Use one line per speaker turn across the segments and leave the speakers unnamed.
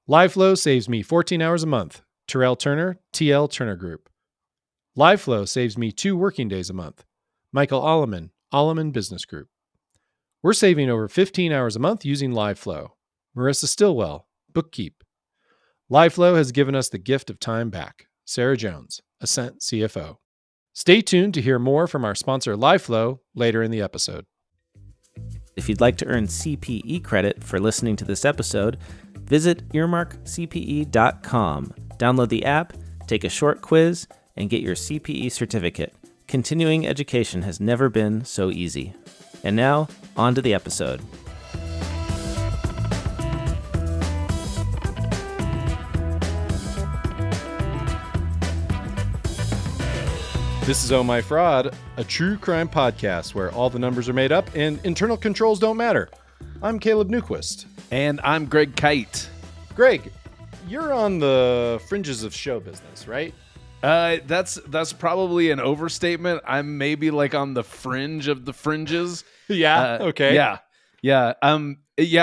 LiveFlow saves me 14 hours a month. Terrell Turner, TL Turner Group. LiveFlow saves me 2 working days a month. Michael Alleman Business Group. We're saving over 15 hours a month using LiveFlow. Marissa Stillwell, Bookkeep. LiveFlow has given us the gift of time back. Sarah Jones, Ascent CFO. Stay tuned to hear more from our sponsor LiveFlow later in the episode.
If you'd like to earn CPE credit for listening to this episode, visit earmarkcpe.com. Download the app, take a short quiz, and get your CPE certificate. Continuing education has never been so easy. And now, on to the episode.
This is Oh My Fraud, a true crime podcast where all the numbers are made up and internal controls don't matter. I'm Caleb Newquist.
And I'm Greg Kite.
Greg, you're on the fringes of show business, right?
That's probably an overstatement. I'm maybe like on the fringe of the fringes.
Yeah. Okay.
Yeah. I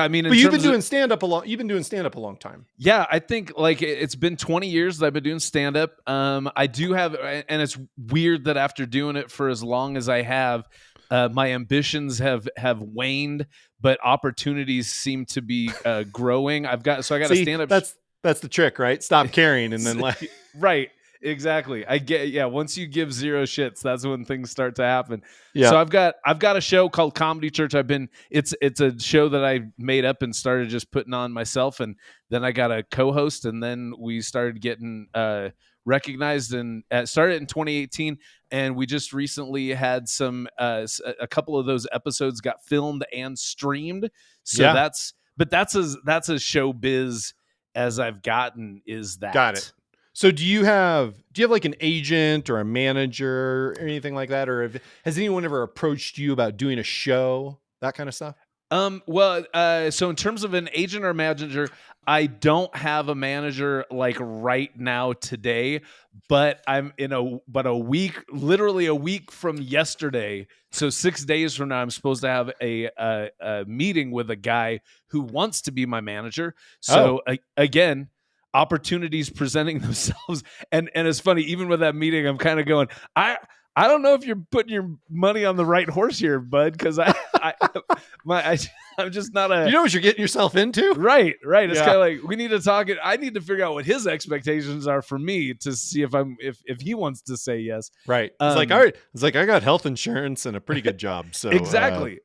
mean,
but you've been doing stand-up a long time.
Yeah, I think like it's been 20 years that I've been doing stand-up. I do have, and it's weird that after doing it for as long as I have, my ambitions have waned, but opportunities seem to be growing. I got a stand-up.
That's the trick, right? Stop caring and then like
right. Exactly. I get. Yeah. Once you give zero shits, that's when things start to happen.
Yeah.
So I've got a show called Comedy Church. It's a show that I made up and started just putting on myself, and then I got a co-host, and then we started getting recognized, and started in 2018, and we just recently had a couple of those episodes got filmed and streamed. So
yeah.
that's as show biz as I've gotten. Is that
got it? So do you have like an agent or a manager or anything like that? Or has anyone ever approached you about doing a show, that kind of stuff?
So in terms of an agent or manager, I don't have a manager like right now today, but I'm literally a week from yesterday. So 6 days from now, I'm supposed to have a meeting with a guy who wants to be my manager. So again, opportunities presenting themselves, and it's funny, even with that meeting, I'm kind of going, I don't know if you're putting your money on the right horse here, bud, because I'm just not a.
You know what you're getting yourself into,
right? It's kind of like we need to talk. I need to figure out what his expectations are for me to see if he wants to say yes.
Right. It's like, all right. It's like I got health insurance and a pretty good job. So
exactly.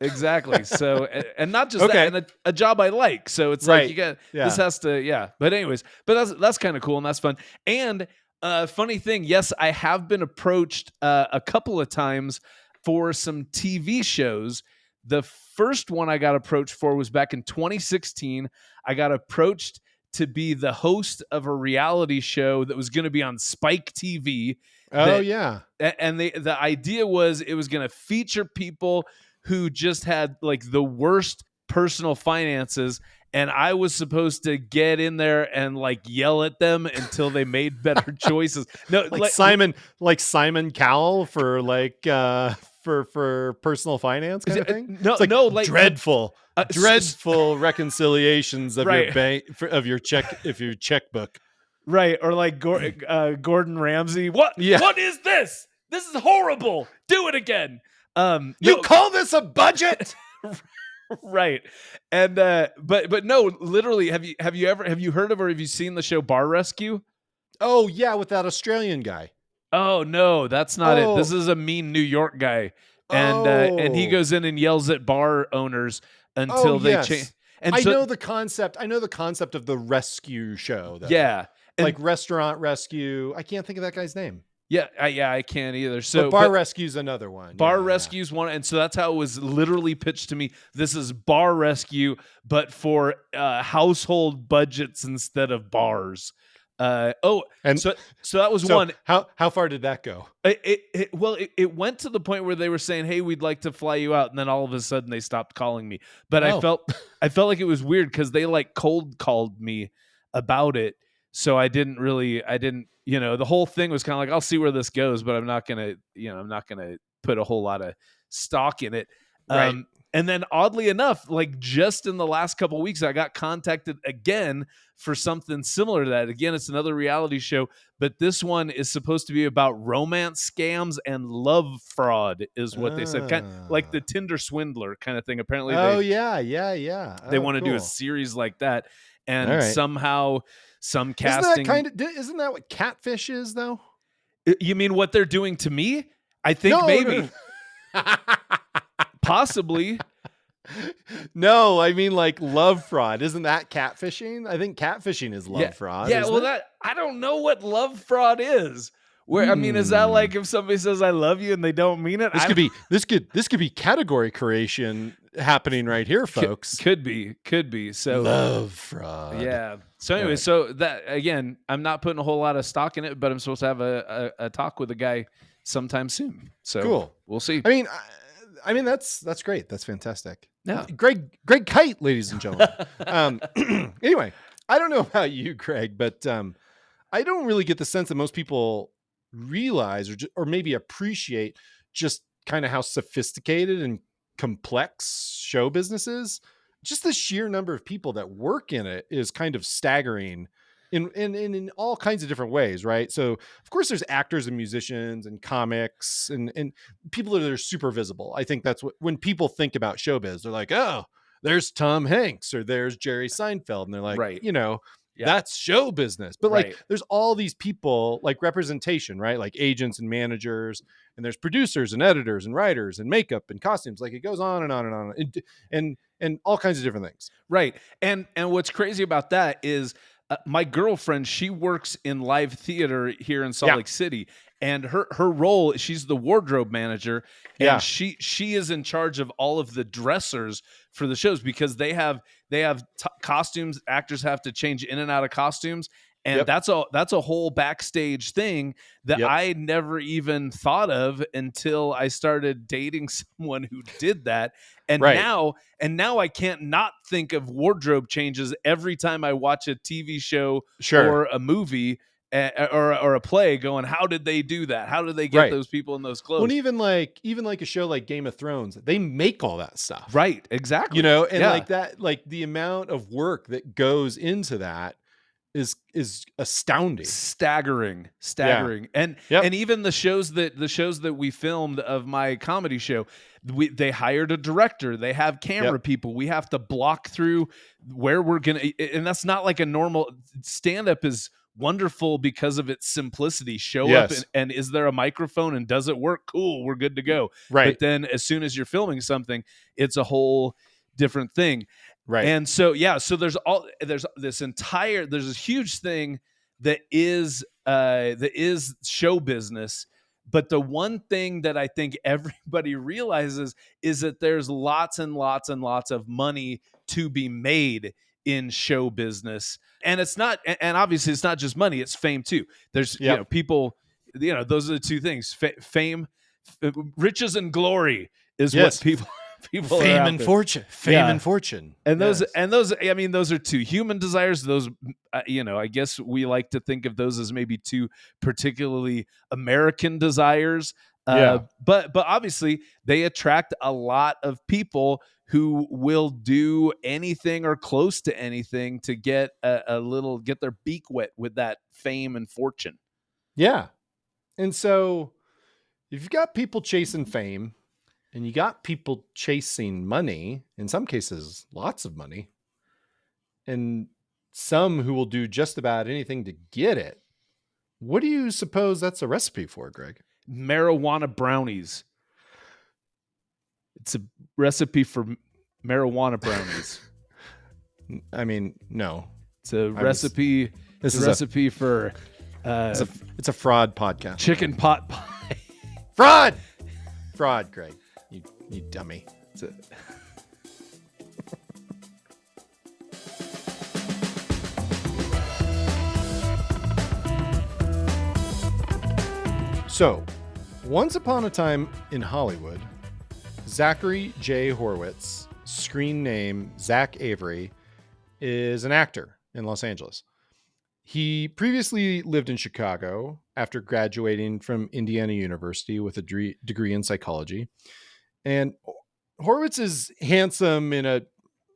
Exactly. So, and not just that, and a job I like. So it's like you got this has to, But anyways, that's kind of cool and that's fun. And funny thing, yes, I have been approached a couple of times for some TV shows. The first one I got approached for was back in 2016. I got approached to be the host of a reality show that was going to be on Spike TV. And the idea was it was going to feature people who just had like the worst personal finances, and I was supposed to get in there and like yell at them until they made better choices. No,
like Simon Cowell for like for personal finance kind of thing.
No,
it's like
dreadful
reconciliations of your bank of your checkbook.
Right, or like Gordon Ramsay. What is this? This is horrible. Do it again.
You call this a budget?
Right. And but no, literally, have you heard of or have you seen the show Bar Rescue?
Oh yeah, with that Australian guy.
Oh no, that's not it. This is a mean New York guy. And he goes in and yells at bar owners until they change. And
I know the concept of the rescue show though.
Yeah.
Like restaurant rescue. I can't think of that guy's name.
Yeah, I can't either. So
Bar Rescue's another one.
Bar Rescue's one, and so that's how it was literally pitched to me. This is Bar Rescue, but for household budgets instead of bars. So that was one.
How far did that go?
It went to the point where they were saying, "Hey, we'd like to fly you out," and then all of a sudden they stopped calling me. But I felt like it was weird because they like cold called me about it. So I didn't, the whole thing was kind of like, I'll see where this goes, but I'm not going to put a whole lot of stock in it.
Right.
And then oddly enough, like just in the last couple of weeks, I got contacted again for something similar to that. Again, it's another reality show, but this one is supposed to be about romance scams and love fraud is what they said. Kind of like the Tinder swindler kind of thing. Apparently they want to do a series like that. And somehow some casting.
Isn't that what Catfish is though?
You mean what they're doing to me? I think maybe. Possibly.
No, I mean like love fraud. Isn't that catfishing? I think catfishing is love fraud.
Yeah, well, I don't know what love fraud is. Where I mean, is that like if somebody says I love you and they don't mean it?
This could be category creation happening right here, folks.
Could be. So
love fraud.
Yeah. So anyway, so that again, I'm not putting a whole lot of stock in it, but I'm supposed to have a talk with a guy sometime soon. So
cool.
We'll see.
I mean that's great. That's fantastic.
Yeah.
Greg Kite, ladies and gentlemen. Anyway, I don't know about you, Greg, but I don't really get the sense that most people realize or maybe appreciate just kind of how sophisticated and complex show business is. Just the sheer number of people that work in it is kind of staggering in all kinds of different ways, right? So of course there's actors and musicians and comics and people that are super visible. I think that's what, when people think about showbiz, they're like, oh, there's Tom Hanks or there's Jerry Seinfeld. And they're like,
right.
That's show business. But like, there's all these people like representation, right? Like agents and managers, and there's producers and editors and writers and makeup and costumes. Like it goes on and on and on and all kinds of different things.
Right. And what's crazy about that is my girlfriend, she works in live theater here in Salt Lake City, and her role, she's the wardrobe manager, and she is in charge of all of the dressers for the shows because they have costumes. Actors have to change in and out of costumes, and that's a whole backstage thing that I never even thought of until I started dating someone who did that. And now I can't not think of wardrobe changes every time I watch a TV show or a movie or a play going, how did they do that? How did they get those people in those clothes?
Well, even like a show like Game of Thrones, they make all that stuff.
Right. Exactly.
And like that, like the amount of work that goes into that is astounding,
staggering. And even the shows that we filmed of my comedy show, they hired a director, they have camera people, we have to block through where we're gonna, and that's not like a normal stand-up is wonderful because of its simplicity. Show up and is there a microphone and does it work? Cool, we're good to go. But then as soon as you're filming something, it's a whole different thing. Right. And so so there's this huge thing that is show business. But the one thing that I think everybody realizes is that there's lots and lots and lots of money to be made in show business. And it's not, and obviously it's not just money, it's fame too. There's, people, those are the two things, fame, riches and glory is what people
fame and fortune, and fortune.
And those, I mean, those are two human desires. Those, I guess we like to think of those as maybe two particularly American desires. But obviously they attract a lot of people who will do anything or close to anything to get get their beak wet with that fame and fortune.
Yeah. And so if you've got people chasing fame, and you got people chasing money, in some cases, lots of money, and some who will do just about anything to get it. What do you suppose that's a recipe for, Greg?
Marijuana brownies. It's a recipe for marijuana brownies.
I mean, no.
It's a recipe. It's a recipe for...
it's a fraud podcast.
Chicken pot pie.
Fraud, Greg. You dummy. So, once upon a time in Hollywood, Zachary J. Horowitz, screen name Zach Avery, is an actor in Los Angeles. He previously lived in Chicago after graduating from Indiana University with a degree in psychology. And Horowitz is handsome in a,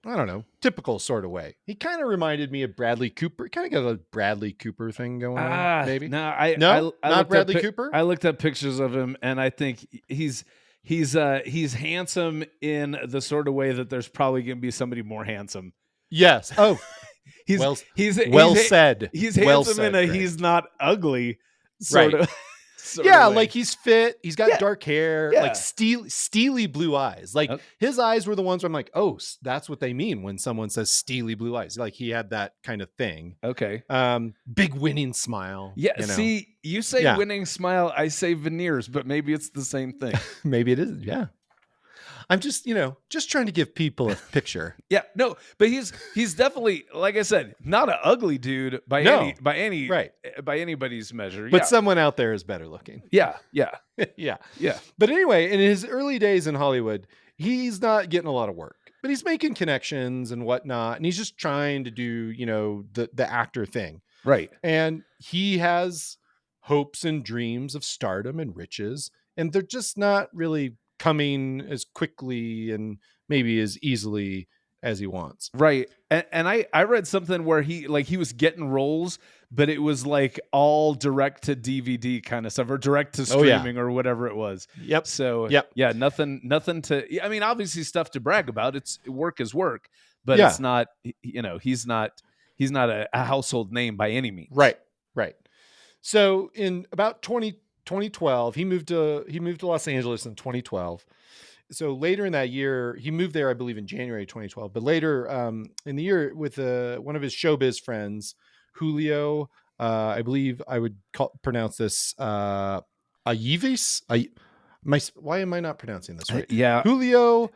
I don't know, typical sort of way. He kind of reminded me of Bradley Cooper. Kind of got a Bradley Cooper thing going on, maybe.
No, I
not Bradley Cooper.
I looked up pictures of him, and I think he's handsome in the sort of way that there's probably going to be somebody more handsome.
Yes. Oh, he's said.
He's
well
handsome
said,
in a
Greg.
he's not ugly sort of.
Yeah, like he's fit. He's got dark hair,
Yeah.
like steely blue eyes. Like his eyes were the ones where I'm like, oh, that's what they mean when someone says steely blue eyes. Like he had that kind of thing.
Okay.
Big winning smile.
Yeah. See, you say winning smile, I say veneers, but maybe it's the same thing.
Maybe it is. Yeah. I'm just, just trying to give people a picture.
Yeah, no, but he's definitely, like I said, not an ugly dude by anybody's measure.
But someone out there is better looking.
Yeah.
Yeah. But anyway, in his early days in Hollywood, he's not getting a lot of work, but he's making connections and whatnot, and he's just trying to do, the actor thing.
Right.
And he has hopes and dreams of stardom and riches, and they're just not really coming as quickly and maybe as easily as he wants.
Right. And I read something where he was getting roles, but it was like all direct to DVD kind of stuff, or direct to streaming or whatever it was.
Yep.
So yeah, nothing to, I mean, obviously stuff to brag about. It's work is work, but it's not, he's not a household name by any means.
Right. So in about 2012, he moved to Los Angeles in 2012. So later in that year, he moved there, I believe, in January 2012. But later in the year, with one of his showbiz friends, Julio, I believe I would pronounce this Aivis. Why am I not pronouncing this right? Julio.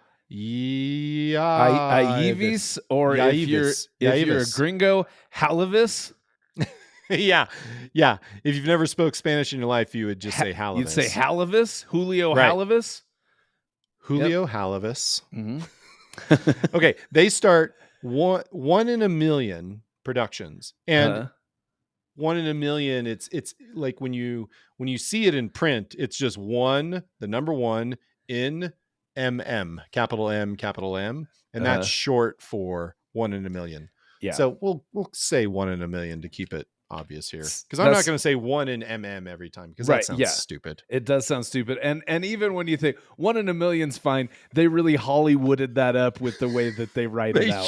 Aivis, or if you're a gringo, Halavis.
Yeah. If you've never spoke Spanish in your life, you would just say Halavis.
You'd say Halavis, Julio Halavis.
Julio Halavis. Mm-hmm. Okay, they start one in a million productions, and 1 in a million. It's like when you see it in print, it's just the number 1 in capital M, and that's short for 1 in a million.
Yeah.
So we'll say 1 in a million to keep it obvious here, because I'm not going to say 1 in every time, because that sounds stupid.
It does sound stupid, and even when you think 1 in a million's fine, they really Hollywooded that up with the way that they write it out.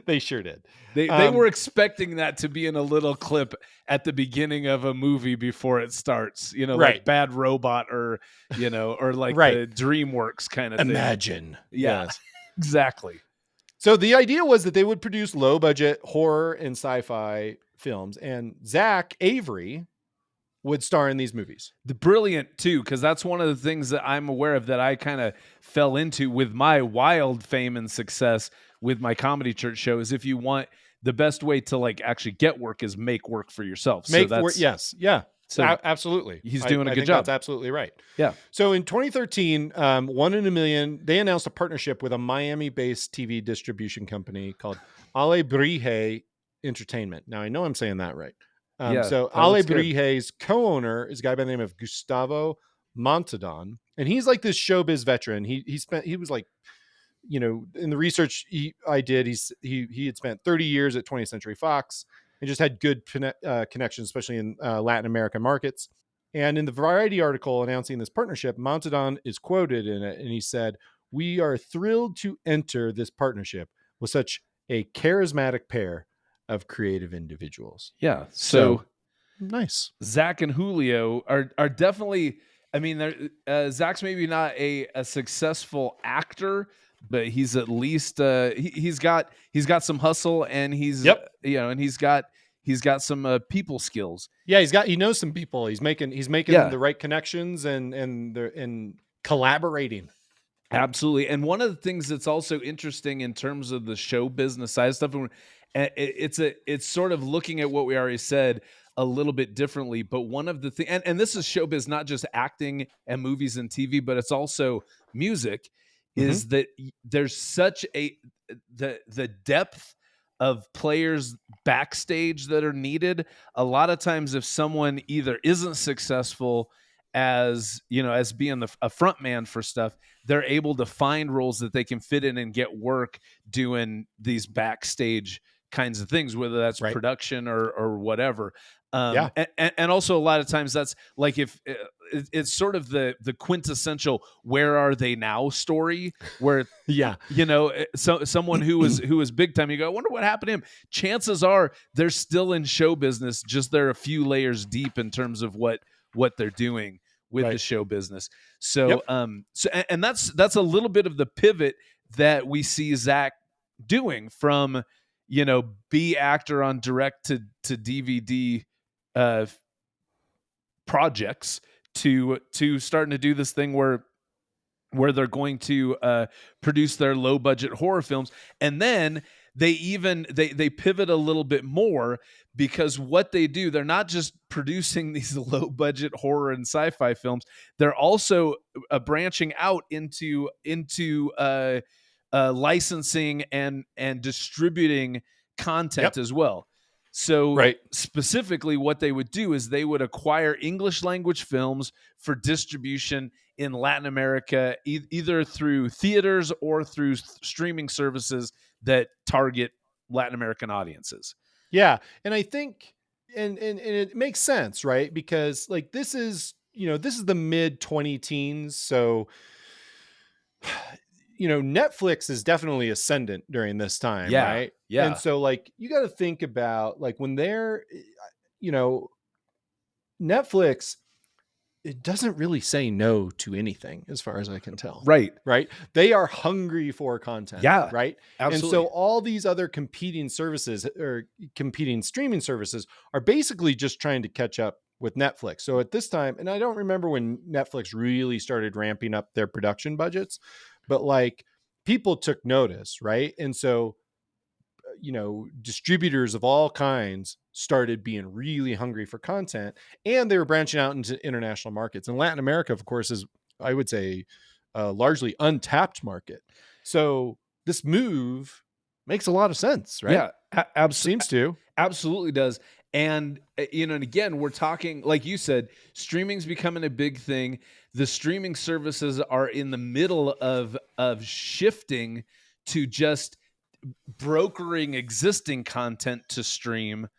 They sure did.
They were expecting that to be in a little clip at the beginning of a movie before it starts, like Bad Robot, or or like the DreamWorks kind of thing.
Imagine.
Yeah, yes. Exactly.
So the idea was that they would produce low budget horror and sci-fi films, and Zach Avery would star in these movies.
The brilliant too, because that's one of the things that I'm aware of that I kind of fell into with my wild fame and success with my comedy church show, is if you want the best way to actually get work is make work for yourself.
Yes. Yeah. So absolutely.
He's doing a good
job.
That's
absolutely right.
Yeah.
So in 2013, 1 in a million, they announced a partnership with a Miami-based TV distribution company called Alebrije Entertainment. Now, I know I'm saying that right. So Alebrije's co-owner is a guy by the name of Gustavo Montadon, and he's like this showbiz veteran. He was like, in the research I did, he had spent 30 years at 20th Century Fox and just had good connections, especially in Latin American markets. And in the Variety article announcing this partnership, Montadon is quoted in it, and he said, "We are thrilled to enter this partnership with such a charismatic pair of creative individuals."
Yeah. So
nice.
Zach and Julio are definitely, I mean, Zach's maybe not a successful actor, but he's at least he's got some hustle, and he's and he's got some people skills.
Yeah, he knows some people. He's making the right connections and collaborating.
Absolutely. And one of the things that's also interesting in terms of the show business side of stuff, it's sort of looking at what we already said a little bit differently. But one of the things, and this is showbiz, not just acting and movies and TV, but it's also music, is that there's such the depth of players backstage that are needed. A lot of times if someone either isn't successful as being a front man for stuff, they're able to find roles that they can fit in and get work doing these backstage kinds of things, whether that's production or whatever. And also a lot of times that's like, if it's sort of the quintessential "where are they now" story, where so someone who was big time, you go, I wonder what happened to him. Chances are they're still in show business, just they're a few layers deep in terms of what they're doing with the show business. So and that's a little bit of the pivot that we see Zach doing from be actor on direct to DVD projects to starting to do this thing where they're going to produce their low budget horror films. And then they pivot a little bit more, because what they do, they're not just producing these low budget horror and sci-fi films, they're also branching out into licensing and distributing content as well. So specifically what they would do is they would acquire English language films for distribution in Latin America, either through theaters or through streaming services that target Latin American audiences.
Yeah. And I think, and it makes sense, right? Because like, this is the mid 20 teens. So, Netflix is definitely ascendant during this time, right?
Yeah.
And so like, you got to think about like when they're, Netflix, it doesn't really say no to anything as far as I can tell.
Right.
They are hungry for content.
Yeah.
Right.
Absolutely.
And so all these other competing services or competing streaming services are basically just trying to catch up with Netflix. So at this time, and I don't remember when Netflix really started ramping up their production budgets, but like people took notice. Right. And so, distributors of all kinds started being really hungry for content, and they were branching out into international markets. And Latin America, of course, is, I would say, a largely untapped market. So this move makes a lot of sense, right?
Yeah,
seems to.
Absolutely does. And, and again, we're talking, like you said, streaming's becoming a big thing. The streaming services are in the middle of shifting to just brokering existing content to stream,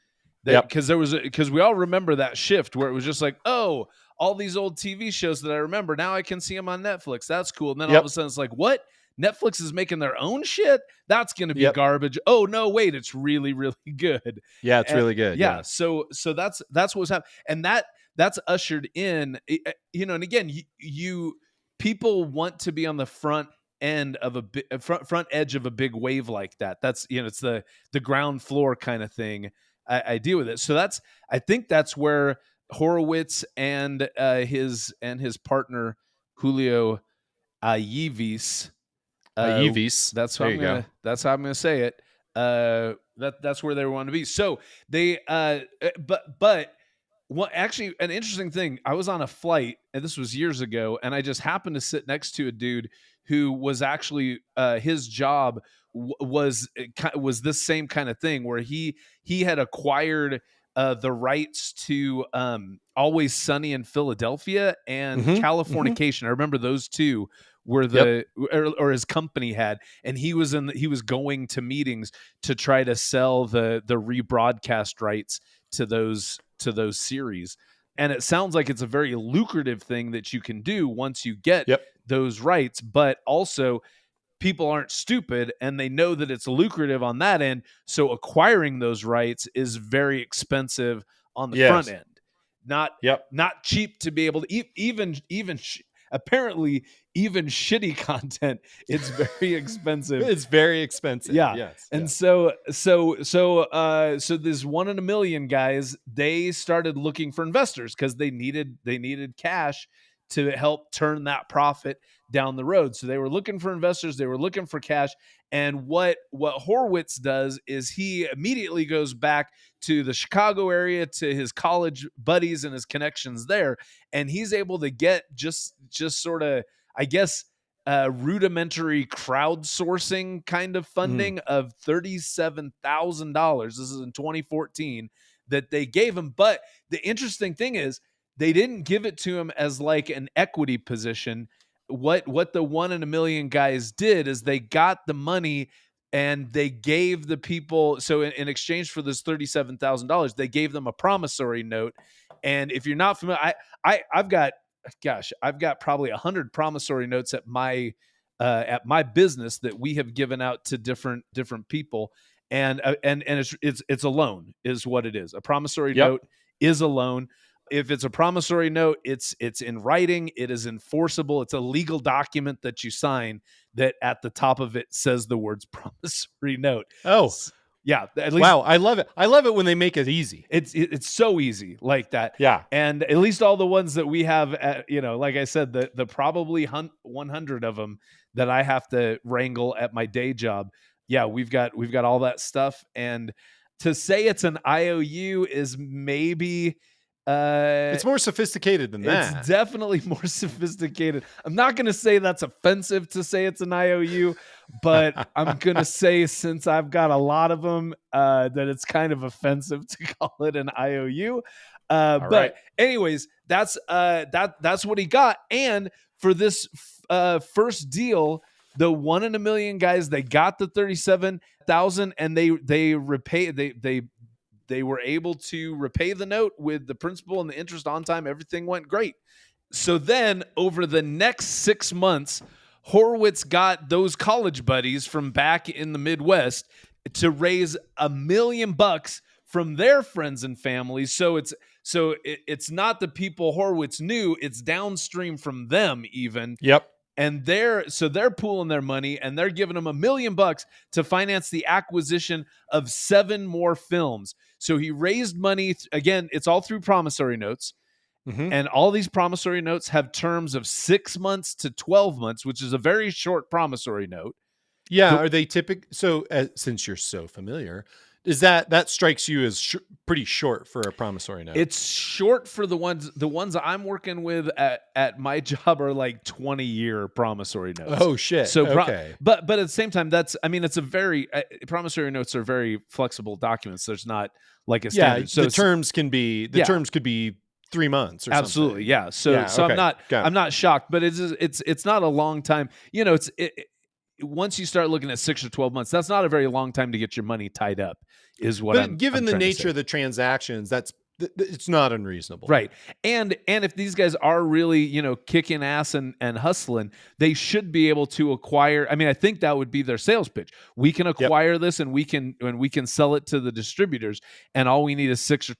because we all remember that shift where it was just like, oh, all these old TV shows that I remember, now I can see them on Netflix. That's cool. And then all of a sudden it's like, what? Netflix is making their own shit? That's going to be garbage. Oh no, wait, it's really, really good.
Yeah, it's really good.
Yeah. So that's what's happening. And that's ushered in, and again, you people want to be on the front end of a front edge of a big wave like that. That's, it's the ground floor kind of thing. I deal with it. So I think that's where Horowitz and his partner Julio Ayvis.
That's how
I'm gonna say it. That's where they want to be. So they but what, actually, an interesting thing, I was on a flight, and this was years ago, and I just happened to sit next to a dude who was actually his job was this same kind of thing, where he had acquired the rights to Always Sunny in Philadelphia and Californication. I remember those two were or his company had, and he was going to meetings to try to sell the rebroadcast rights to those series. And it sounds like it's a very lucrative thing that you can do once you get those rights, but also people aren't stupid and they know that it's lucrative on that end. So acquiring those rights is very expensive on the front end. Not cheap to be able to apparently even shitty content. It's very expensive.
It's very expensive.
Yeah.
Yes.
And so this 1 in a million guys, they started looking for investors because they needed cash to help turn that profit down the road. So they were looking for investors, they were looking for cash. And what Horowitz does is he immediately goes back to the Chicago area, to his college buddies and his connections there, and he's able to get just sort of, I guess, rudimentary crowdsourcing kind of funding of $37,000. This is in 2014 that they gave him. But the interesting thing is, they didn't give it to him as like an equity position. What the 1 in a million guys did is they got the money and they gave the people. So in exchange for this $37,000, they gave them a promissory note. And if you're not familiar, I've got probably 100 promissory notes at my business that we have given out to different people. And it's a loan is what it is. A promissory note is a loan. If it's a promissory note, it's in writing, it is enforceable. It's a legal document that you sign that at the top of it says the words promissory note.
Oh,
yeah. At least,
wow. I love it. I love it when they make it easy.
It's so easy like that.
Yeah.
And at least all the ones that we have, like I said, the probably 100 of them that I have to wrangle at my day job. Yeah, we've got all that stuff. And to say it's an IOU is maybe
it's more sophisticated than that.
It's definitely more sophisticated. I'm not going to say that's offensive to say it's an IOU, but I'm going to say, since I've got a lot of them, that it's kind of offensive to call it an IOU. But anyways, that's what he got. And for this first deal, the 1 in a million guys, they got the 37,000 and they were able to repay the note with the principal and the interest on time. Everything went great. So then over the next 6 months, Horowitz got those college buddies from back in the Midwest to raise $1 million from their friends and families. So it's not the people Horowitz knew, it's downstream from them even.
Yep.
And they're pooling their money and they're giving them $1 million to finance the acquisition of 7 more films. So he raised money. Again, it's all through promissory notes. Mm-hmm. And all these promissory notes have terms of 6 months to 12 months, which is a very short promissory note.
Yeah. Are they typical? So since you're so familiar, is that strikes you as pretty short for a promissory note?
It's short for the ones I'm working with at my job are like 20-year promissory notes.
Oh shit.
So
okay.
But at the same time, it's a very promissory notes are very flexible documents. There's not like a standard.
Yeah,
so
the terms can be 3 months or
absolutely,
something.
Yeah. So I'm not shocked, but it's not a long time. Once you start looking at 6 or 12 months, that's not a very long time to get your money tied up, is what I'm
given the nature of
the
the transactions, it's not unreasonable.
Right. And if these guys are really, kicking ass and hustling, they should be able to acquire. I mean, I think that would be their sales pitch. We can acquire this and we can sell it to the distributors. And all we need is 6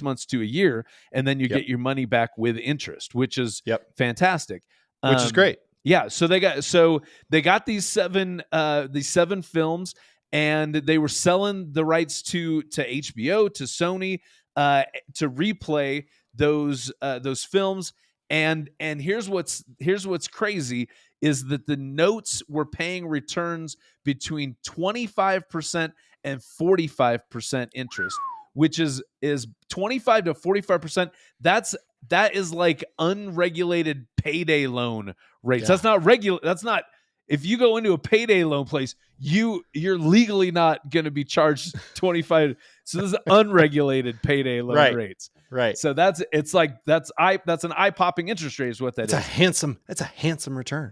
months to a year. And then you get your money back with interest, which is fantastic.
Which is great.
Yeah, so they got these 7 films, and they were selling the rights to HBO, to Sony, to replay those films. And here's what's crazy is that the notes were paying returns between 25% and 45% interest, which is 25 to 45%. That is like unregulated payday loan rates. Yeah. That's not regular. That's not, if you go into a payday loan place, you're legally not going to be charged 25. So this is unregulated payday loan rates.
Right.
So that's an eye-popping interest rate is what that is.
It's a handsome return.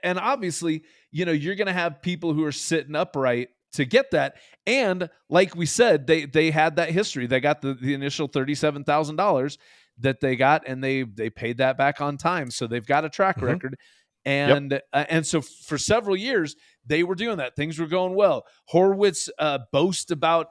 And obviously, you're going to have people who are sitting upright to get that. And like we said, they had that history. They got the initial $37,000 that they got, and they paid that back on time. So they've got a track record. And so for several years, they were doing that. Things were going well. Horowitz boasts about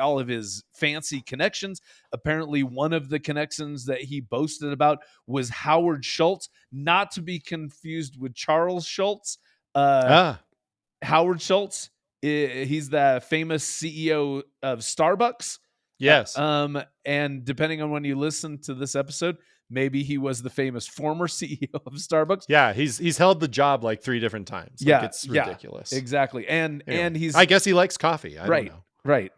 all of his fancy connections. Apparently, one of the connections that he boasted about was Howard Schultz, not to be confused with Charles Schultz. Howard Schultz, he's the famous CEO of Starbucks.
Yes.
And depending on when you listen to this episode, maybe he was the famous former CEO of Starbucks.
Yeah, he's held the job like 3 different times. It's ridiculous.
Exactly. And
I guess he likes coffee. I don't know.
Right.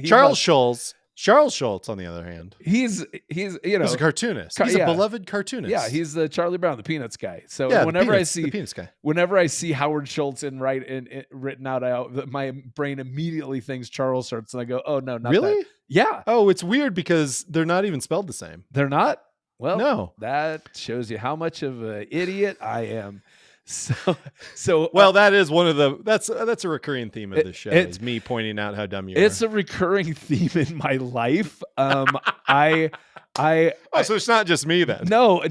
Charles Schultz Charles Schultz, on the other hand,
he's
he's a cartoonist. He's a beloved cartoonist.
Yeah, he's the Charlie Brown, the Peanuts guy. So
whenever I see the Peanuts guy,
whenever I see Howard Schultz written out, my brain immediately thinks Charles Schultz, and I go, "Oh no, not
really?
That. Yeah.
Oh, it's weird because they're not even spelled the same.
They're not. Well,
no.
That shows you how much of an idiot I am. So
well, that is one of the that's a recurring theme of this show is me pointing out how dumb you are.
It's a recurring theme in my life. So
it's not just me then.
No,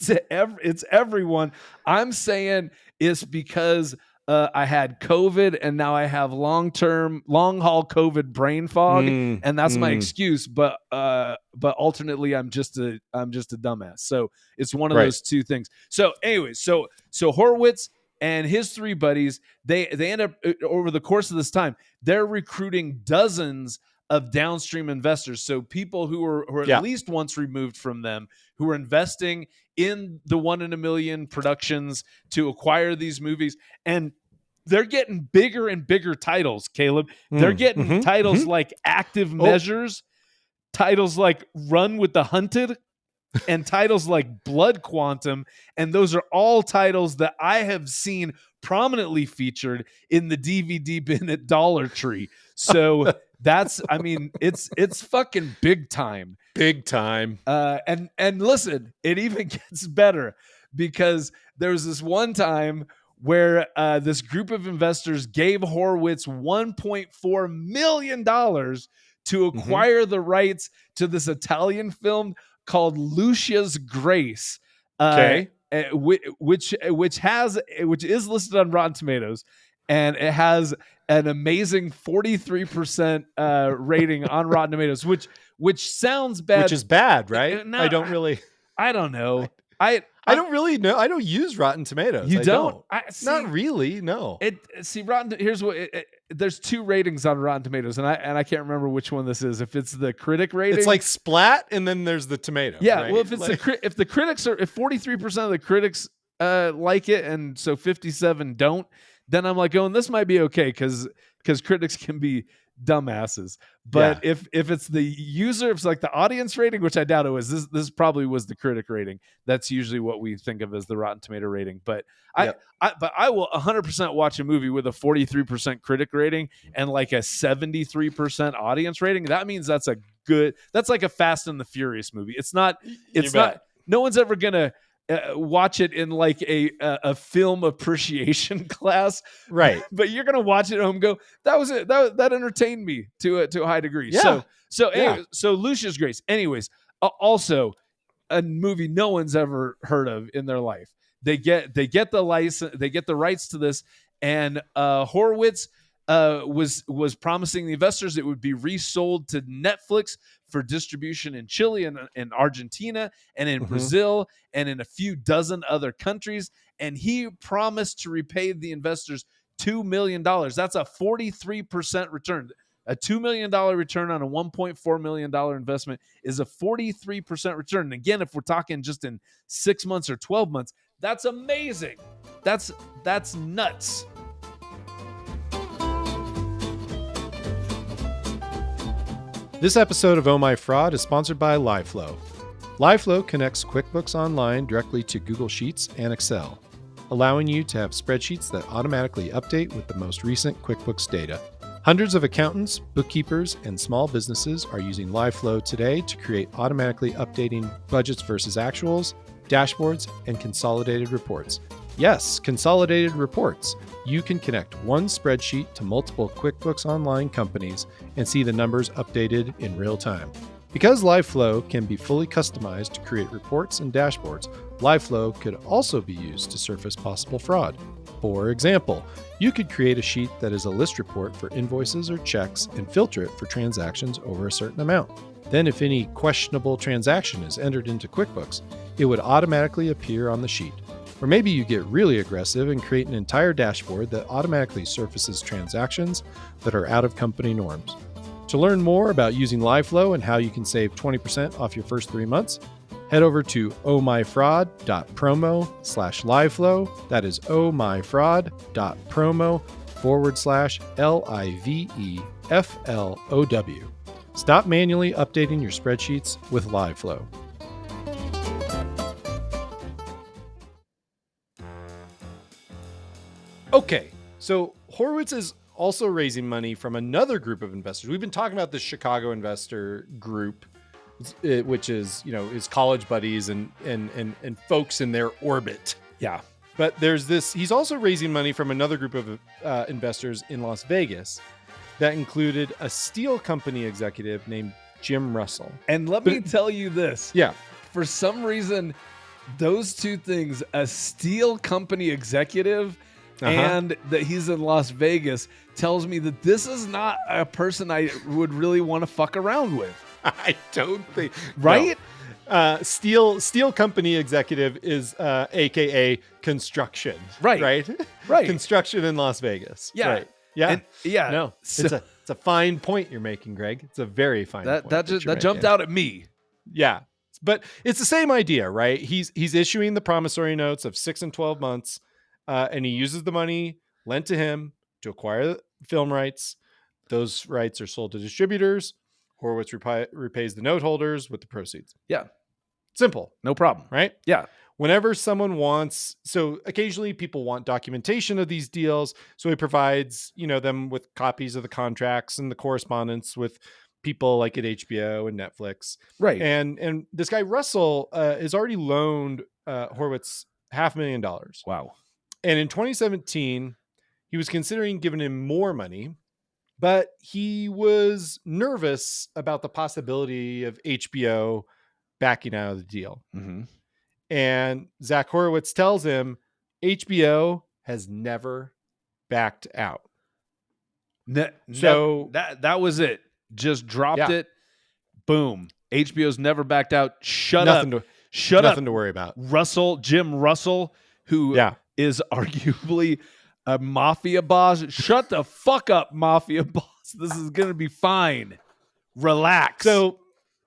it's everyone. I'm saying it's because I had COVID and now I have long haul COVID brain fog, and that's my excuse. But alternately, I'm just a dumbass. So it's one of those two things. So anyways, so Horowitz and his three buddies, they end up over the course of this time, they're recruiting dozens of downstream investors. So people who are at least once removed from them, who are investing in the 1 in a million productions to acquire these movies. And they're getting bigger and bigger titles, Caleb. They're getting titles like Active Measures, titles like Run with the Hunted, and titles like Blood Quantum. And those are all titles that I have seen prominently featured in the DVD bin at Dollar Tree. So it's fucking big time.
Big time.
And listen, it even gets better because there was this one time where this group of investors gave Horowitz $1.4 million to acquire the rights to this Italian film called Lucia's Grace, which is listed on Rotten Tomatoes, and it has an amazing 43% rating on Rotten Tomatoes, which sounds bad.
Which is bad, right?
No,
I don't
know.
I don't really know. I don't use Rotten Tomatoes.
You don't?
Not really. No.
Here's what. There's 2 ratings on Rotten Tomatoes, and I can't remember which one this is. If it's the critic rating,
it's like Splat, and then there's the tomato.
Yeah.
Right?
Well, if it's if the critics are, if 43% of the critics like it, and so 57 don't, then I'm like, this might be okay because critics can be dumbasses. But if it's the user, if it's like the audience rating, which I doubt it was, this probably was the critic rating. That's usually what we think of as the Rotten Tomato rating. But I will 100% watch a movie with a 43% critic rating and like a 73% audience rating. That means that's like a Fast and the Furious movie. It's not. No one's ever gonna watch it in like a film appreciation class,
right?
But you're gonna watch it at home and go, that was it. That entertained me to a high degree.
Yeah.
So Lucia's Grace. Anyways, also a movie no one's ever heard of in their life. They get the license, they get the rights to this, and Horowitz was promising the investors it would be resold to Netflix for distribution in Chile and in Argentina and in Brazil and in a few dozen other countries. And he promised to repay the investors $2 million. That's a 43% return. A $2 million return on a $1.4 million investment is a 43% return. And again, if we're talking just in 6 months or 12 months, that's amazing. That's nuts.
This episode of Oh My Fraud is sponsored by LiveFlow. LiveFlow connects QuickBooks Online directly to Google Sheets and Excel, allowing you to have spreadsheets that automatically update with the most recent QuickBooks data. Hundreds of accountants, bookkeepers, and small businesses are using LiveFlow today to create automatically updating budgets versus actuals, dashboards, and consolidated reports. Yes, consolidated reports. You can connect one spreadsheet to multiple QuickBooks Online companies and see the numbers updated in real time. Because LiveFlow can be fully customized to create reports and dashboards, LiveFlow could also be used to surface possible fraud. For example, you could create a sheet that is a list report for invoices or checks and filter it for transactions over a certain amount. Then if any questionable transaction is entered into QuickBooks, it would automatically appear on the sheet. Or maybe you get really aggressive and create an entire dashboard that automatically surfaces transactions that are out of company norms. To learn more about using LiveFlow and how you can save 20% off your first 3 months, head over to ohmyfraud.promo/LiveFlow. That is ohmyfraud.promo/LiveFlow. Stop manually updating your spreadsheets with LiveFlow. Okay, so Horowitz is also raising money from another group of investors. We've been talking about the Chicago investor group, which is, his college buddies and folks in their orbit.
Yeah.
But there's this, he's also raising money from another group of investors in Las Vegas that included a steel company executive named Jim Russell.
And let me tell you this.
Yeah.
For some reason, those two things, a steel company executive and that he's in Las Vegas, tells me that this is not a person I would really want to fuck around with.
I don't think.
Right?
No. Steel company executive is AKA construction.
Right.
Construction in Las Vegas.
Yeah.
Right. Yeah.
And, yeah.
No. So, it's a fine point you're making, Greg. It's a very fine point.
That jumped out at me.
Yeah. But it's the same idea, right? He's issuing the promissory notes of 6 and 12 months, and he uses the money lent to him to acquire film rights. Those rights are sold to distributors. Horowitz repays the note holders with the proceeds.
Yeah.
Simple.
No problem.
Right?
Yeah.
Whenever someone wants, so occasionally people want documentation of these deals. So he provides, them with copies of the contracts and the correspondence with people like at HBO and Netflix.
Right.
And this guy, Russell, has already loaned Horowitz $500,000.
Wow.
And in 2017, he was considering giving him more money, but he was nervous about the possibility of HBO backing out of the deal.
Mm-hmm.
And Zach Horowitz tells him HBO has never backed out.
So that was it. Just dropped it. Boom. HBO's never backed out. Shut up.
Nothing to worry about.
Jim Russell, who is arguably a mafia boss. Shut the fuck up, mafia boss. This is going to be fine. Relax.
So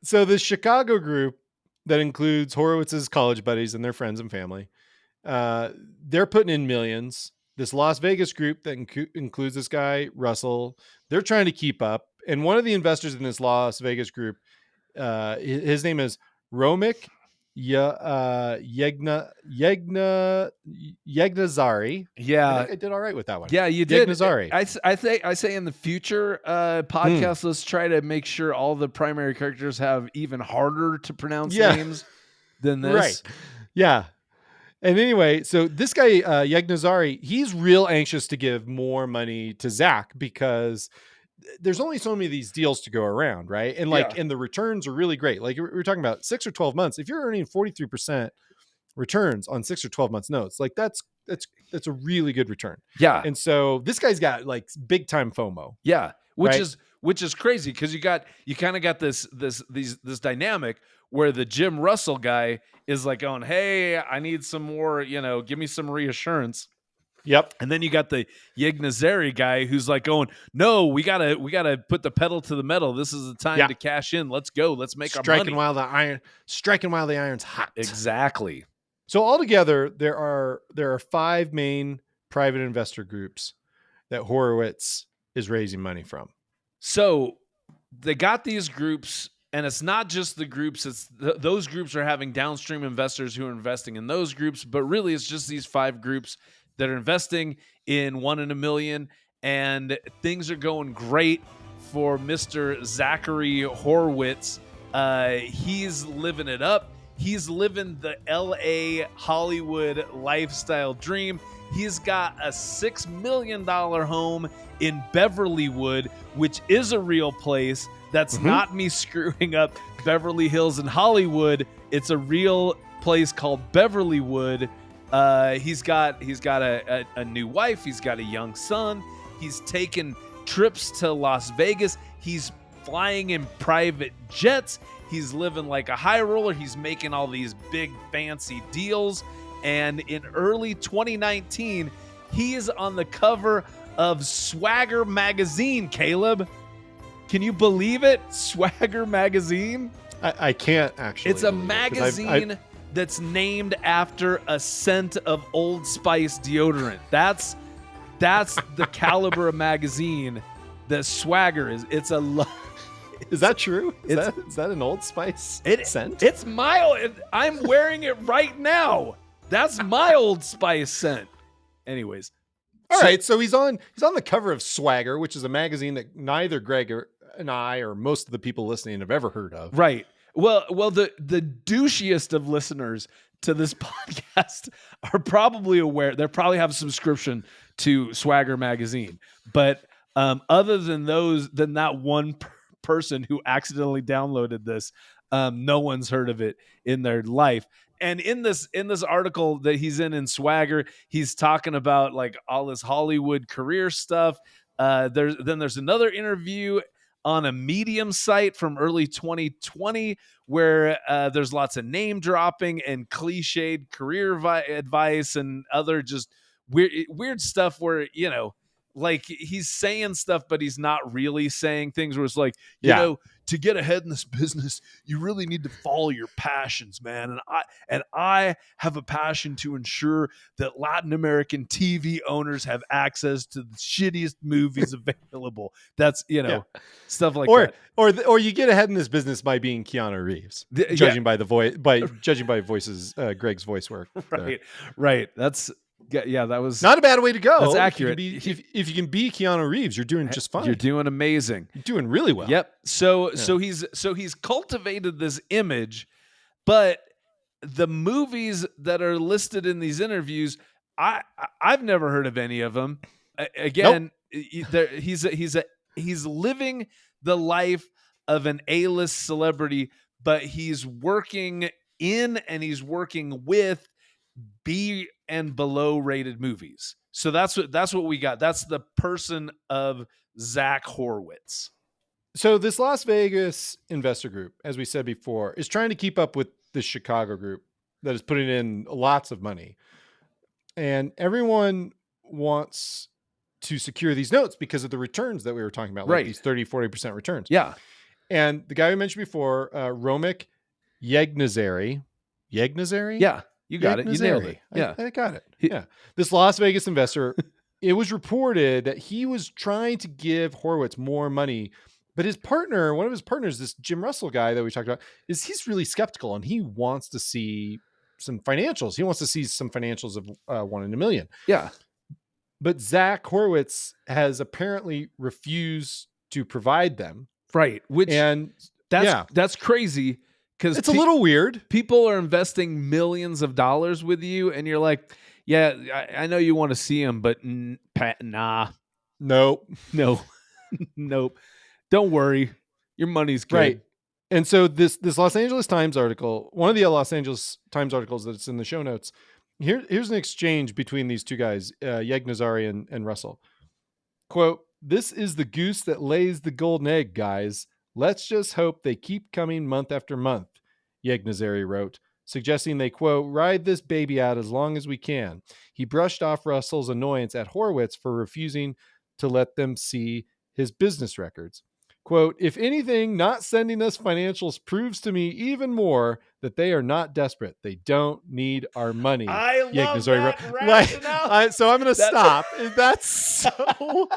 the Chicago group that includes Horowitz's college buddies and their friends and family, they're putting in millions. This Las Vegas group that includes this guy, Russell, they're trying to keep up. And one of the investors in this Las Vegas group, his name is Romik Yegnazari.
Yeah,
I did all right with that one.
Yeah, you did.
Yegnazari.
I say in the future podcast, let's try to make sure all the primary characters have even harder to pronounce names than this.
Right. Yeah. And anyway, so this guy, Yegnazari, he's real anxious to give more money to Zach because there's only so many of these deals to go around, right? And and the returns are really great. Like we're talking about 6 or 12 months. If you're earning 43% returns on 6 or 12 months notes, like that's a really good return.
Yeah.
And so this guy's got like big time FOMO.
Yeah. Which is crazy because you kind of got this dynamic where the Jim Russell guy is like going, hey, I need some more, give me some reassurance.
Yep.
And then you got the Yegnazari guy who's like going, no, we gotta put the pedal to the metal. This is the time to cash in. Let's go. Let's make our money.
Striking while the iron's hot.
Exactly.
So altogether, there are 5 main private investor groups that Horowitz is raising money from.
So they got these groups, and it's not just the groups. It's those groups are having downstream investors who are investing in those groups, but really it's just these 5 groups that are investing in 1 in a million, and things are going great for Mr. Zachary Horowitz. He's living it up. He's living the LA Hollywood lifestyle dream. He's got a $6 million home in Beverlywood, which is a real place. That's not me screwing up Beverly Hills and Hollywood. It's a real place called Beverlywood. He's got a new wife. He's got a young son. He's taken trips to Las Vegas. He's flying in private jets. He's living like a high roller. He's making all these big fancy deals. And in early 2019, he is on the cover of Swagger magazine, Caleb. Can you believe it? Swagger magazine?
I can't actually.
It's a magazine that's named after a scent of Old Spice deodorant. That's the caliber of magazine that Swagger is.
Is that true? Is that an Old Spice scent?
It's my. I'm wearing it right now. That's my Old Spice scent. Anyways,
all right. So he's on the cover of Swagger, which is a magazine that neither Greg and I or most of the people listening have ever heard of.
Right. Well, the douchiest of listeners to this podcast are probably aware. They probably have a subscription to Swagger magazine, but other than that one person who accidentally downloaded this, no one's heard of it in their life. And in this article that he's in Swagger, he's talking about like all his Hollywood career stuff. There's another interview on a Medium site from early 2020 where there's lots of name dropping and cliched career advice and other just weird stuff where, you know, like he's saying stuff, but he's not really saying things where it's like, you know, to get ahead in this business, you really need to follow your passions, man. And I have a passion to ensure that Latin American TV owners have access to the shittiest movies available. That's, you know, stuff like that.
Or you get ahead in this business by being Keanu Reeves, judging by the voice, judging by voices, Greg's voice work.
Right. That was
not a bad way to go.
That's accurate.
If you can be Keanu Reeves, you're doing just fine.
You're doing amazing.
You're doing really well.
Yep. So he's cultivated this image, but the movies that are listed in these interviews, I've never heard of any of them. Again, nope. He's living the life of an A-list celebrity, but he's working in and he's working with B and below rated movies. So that's what we got. That's the person of Zach Horowitz.
So this Las Vegas investor group, as we said before, is trying to keep up with the Chicago group that is putting in lots of money. And everyone wants to secure these notes because of the returns that we were talking about, like these 30-40% returns.
Yeah.
And the guy we mentioned before, Romik Yegnazary.
Yeah. You got it. You nailed it. Yeah.
I got it. Yeah. This Las Vegas investor, it was reported that he was trying to give Horowitz more money, but his partner, one of his partners, this Jim Russell guy that we talked about, he's really skeptical and he wants to see some financials. He wants to see some financials of 1 in a million.
Yeah.
But Zach Horowitz has apparently refused to provide them.
Right. That's crazy. Because
it's a little weird.
People are investing millions of dollars with you, and you're like, yeah, I know you want to see them, but nah.
Nope.
No. Nope. Don't worry. Your money's good.
Right. And so this Los Angeles Times article, one of the Los Angeles Times articles that's in the show notes, here's an exchange between these two guys, Yegnazary and Russell. Quote, "This is the goose that lays the golden egg, guys. Let's just hope they keep coming month after month," Yegnazary wrote, suggesting they, quote, "ride this baby out as long as we can." He brushed off Russell's annoyance at Horowitz for refusing to let them see his business records. Quote, "If anything, not sending us financials proves to me even more that they are not desperate. They don't need our money."
I love that rationale.
So I'm going to stop. That's so...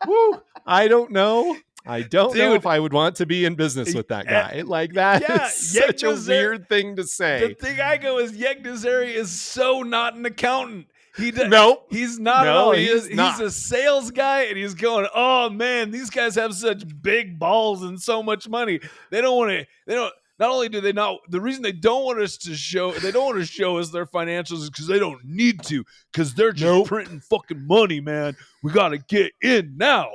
Woo, I don't know if I would want to be in business with that guy. Like that is such a weird thing to say.
The thing I go is Yegnazary is so not an accountant.
Nope.
He's not at all. He's a sales guy, and he's going, "Oh man, these guys have such big balls and so much money. They don't want to. Not only do they not, the reason they don't want us to show, they don't want to show us their financials is because they don't need to, because they're just printing fucking money, man. We got to get in now."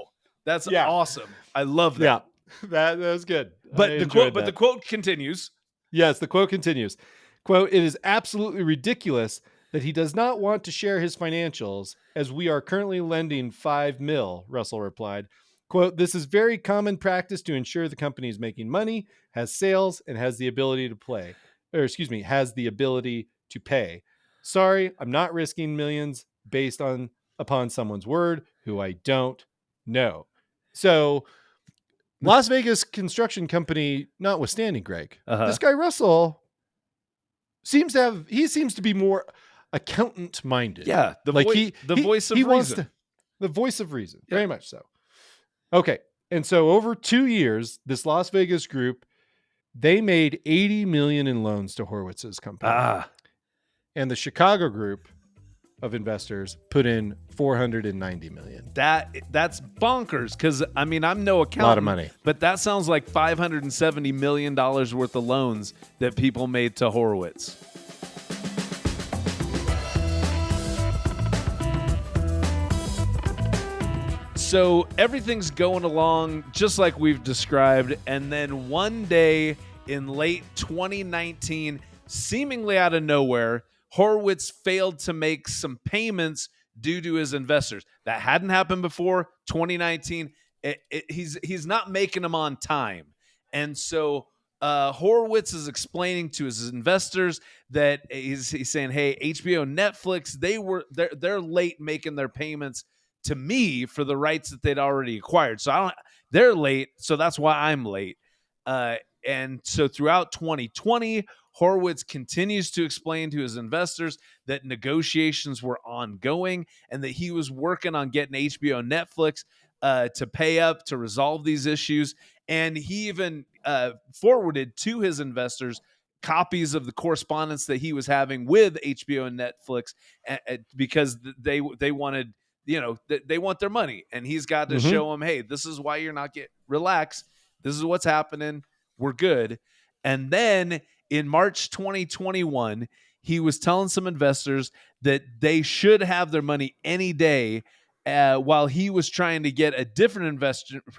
That's awesome. I love that.
Yeah, that was good.
But the quote continues.
Yes, the quote continues. Quote, "It is absolutely ridiculous that he does not want to share his financials, as we are currently lending $5 million, Russell replied. Quote, "This is very common practice to ensure the company is making money, has sales, and has the ability to pay. Sorry, I'm not risking millions based upon someone's word who I don't know." So, Las Vegas construction company notwithstanding, Greg, this guy Russell seems to be more accountant minded.
Yeah, the voice of reason.
The voice of reason, very much so. Okay, And so over 2 years, this Las Vegas group, they made $80 million in loans to Horowitz's company. And the Chicago group of investors put in $490 million.
That's bonkers, because I mean, I'm no accountant,
a lot of money,
but that sounds like $570 million worth of loans that people made to Horowitz. So everything's going along just like we've described, and then one day in late 2019, seemingly out of nowhere, Horowitz failed to make some payments due to his investors. That hadn't happened before. 2019, he's not making them on time. And so Horowitz is explaining to his investors that he's saying, hey, HBO, Netflix, they're late making their payments to me for the rights that they'd already acquired. So they're late, so that's why I'm late. And so throughout 2020, Horowitz continues to explain to his investors that negotiations were ongoing and that he was working on getting HBO and Netflix to pay up to resolve these issues. And he even forwarded to his investors copies of the correspondence that he was having with HBO and Netflix because they wanted, they want their money. And he's got to show them, hey, this is why you're not relax. This is what's happening. We're good. And then in March 2021, he was telling some investors that they should have their money any day, while he was trying to get a different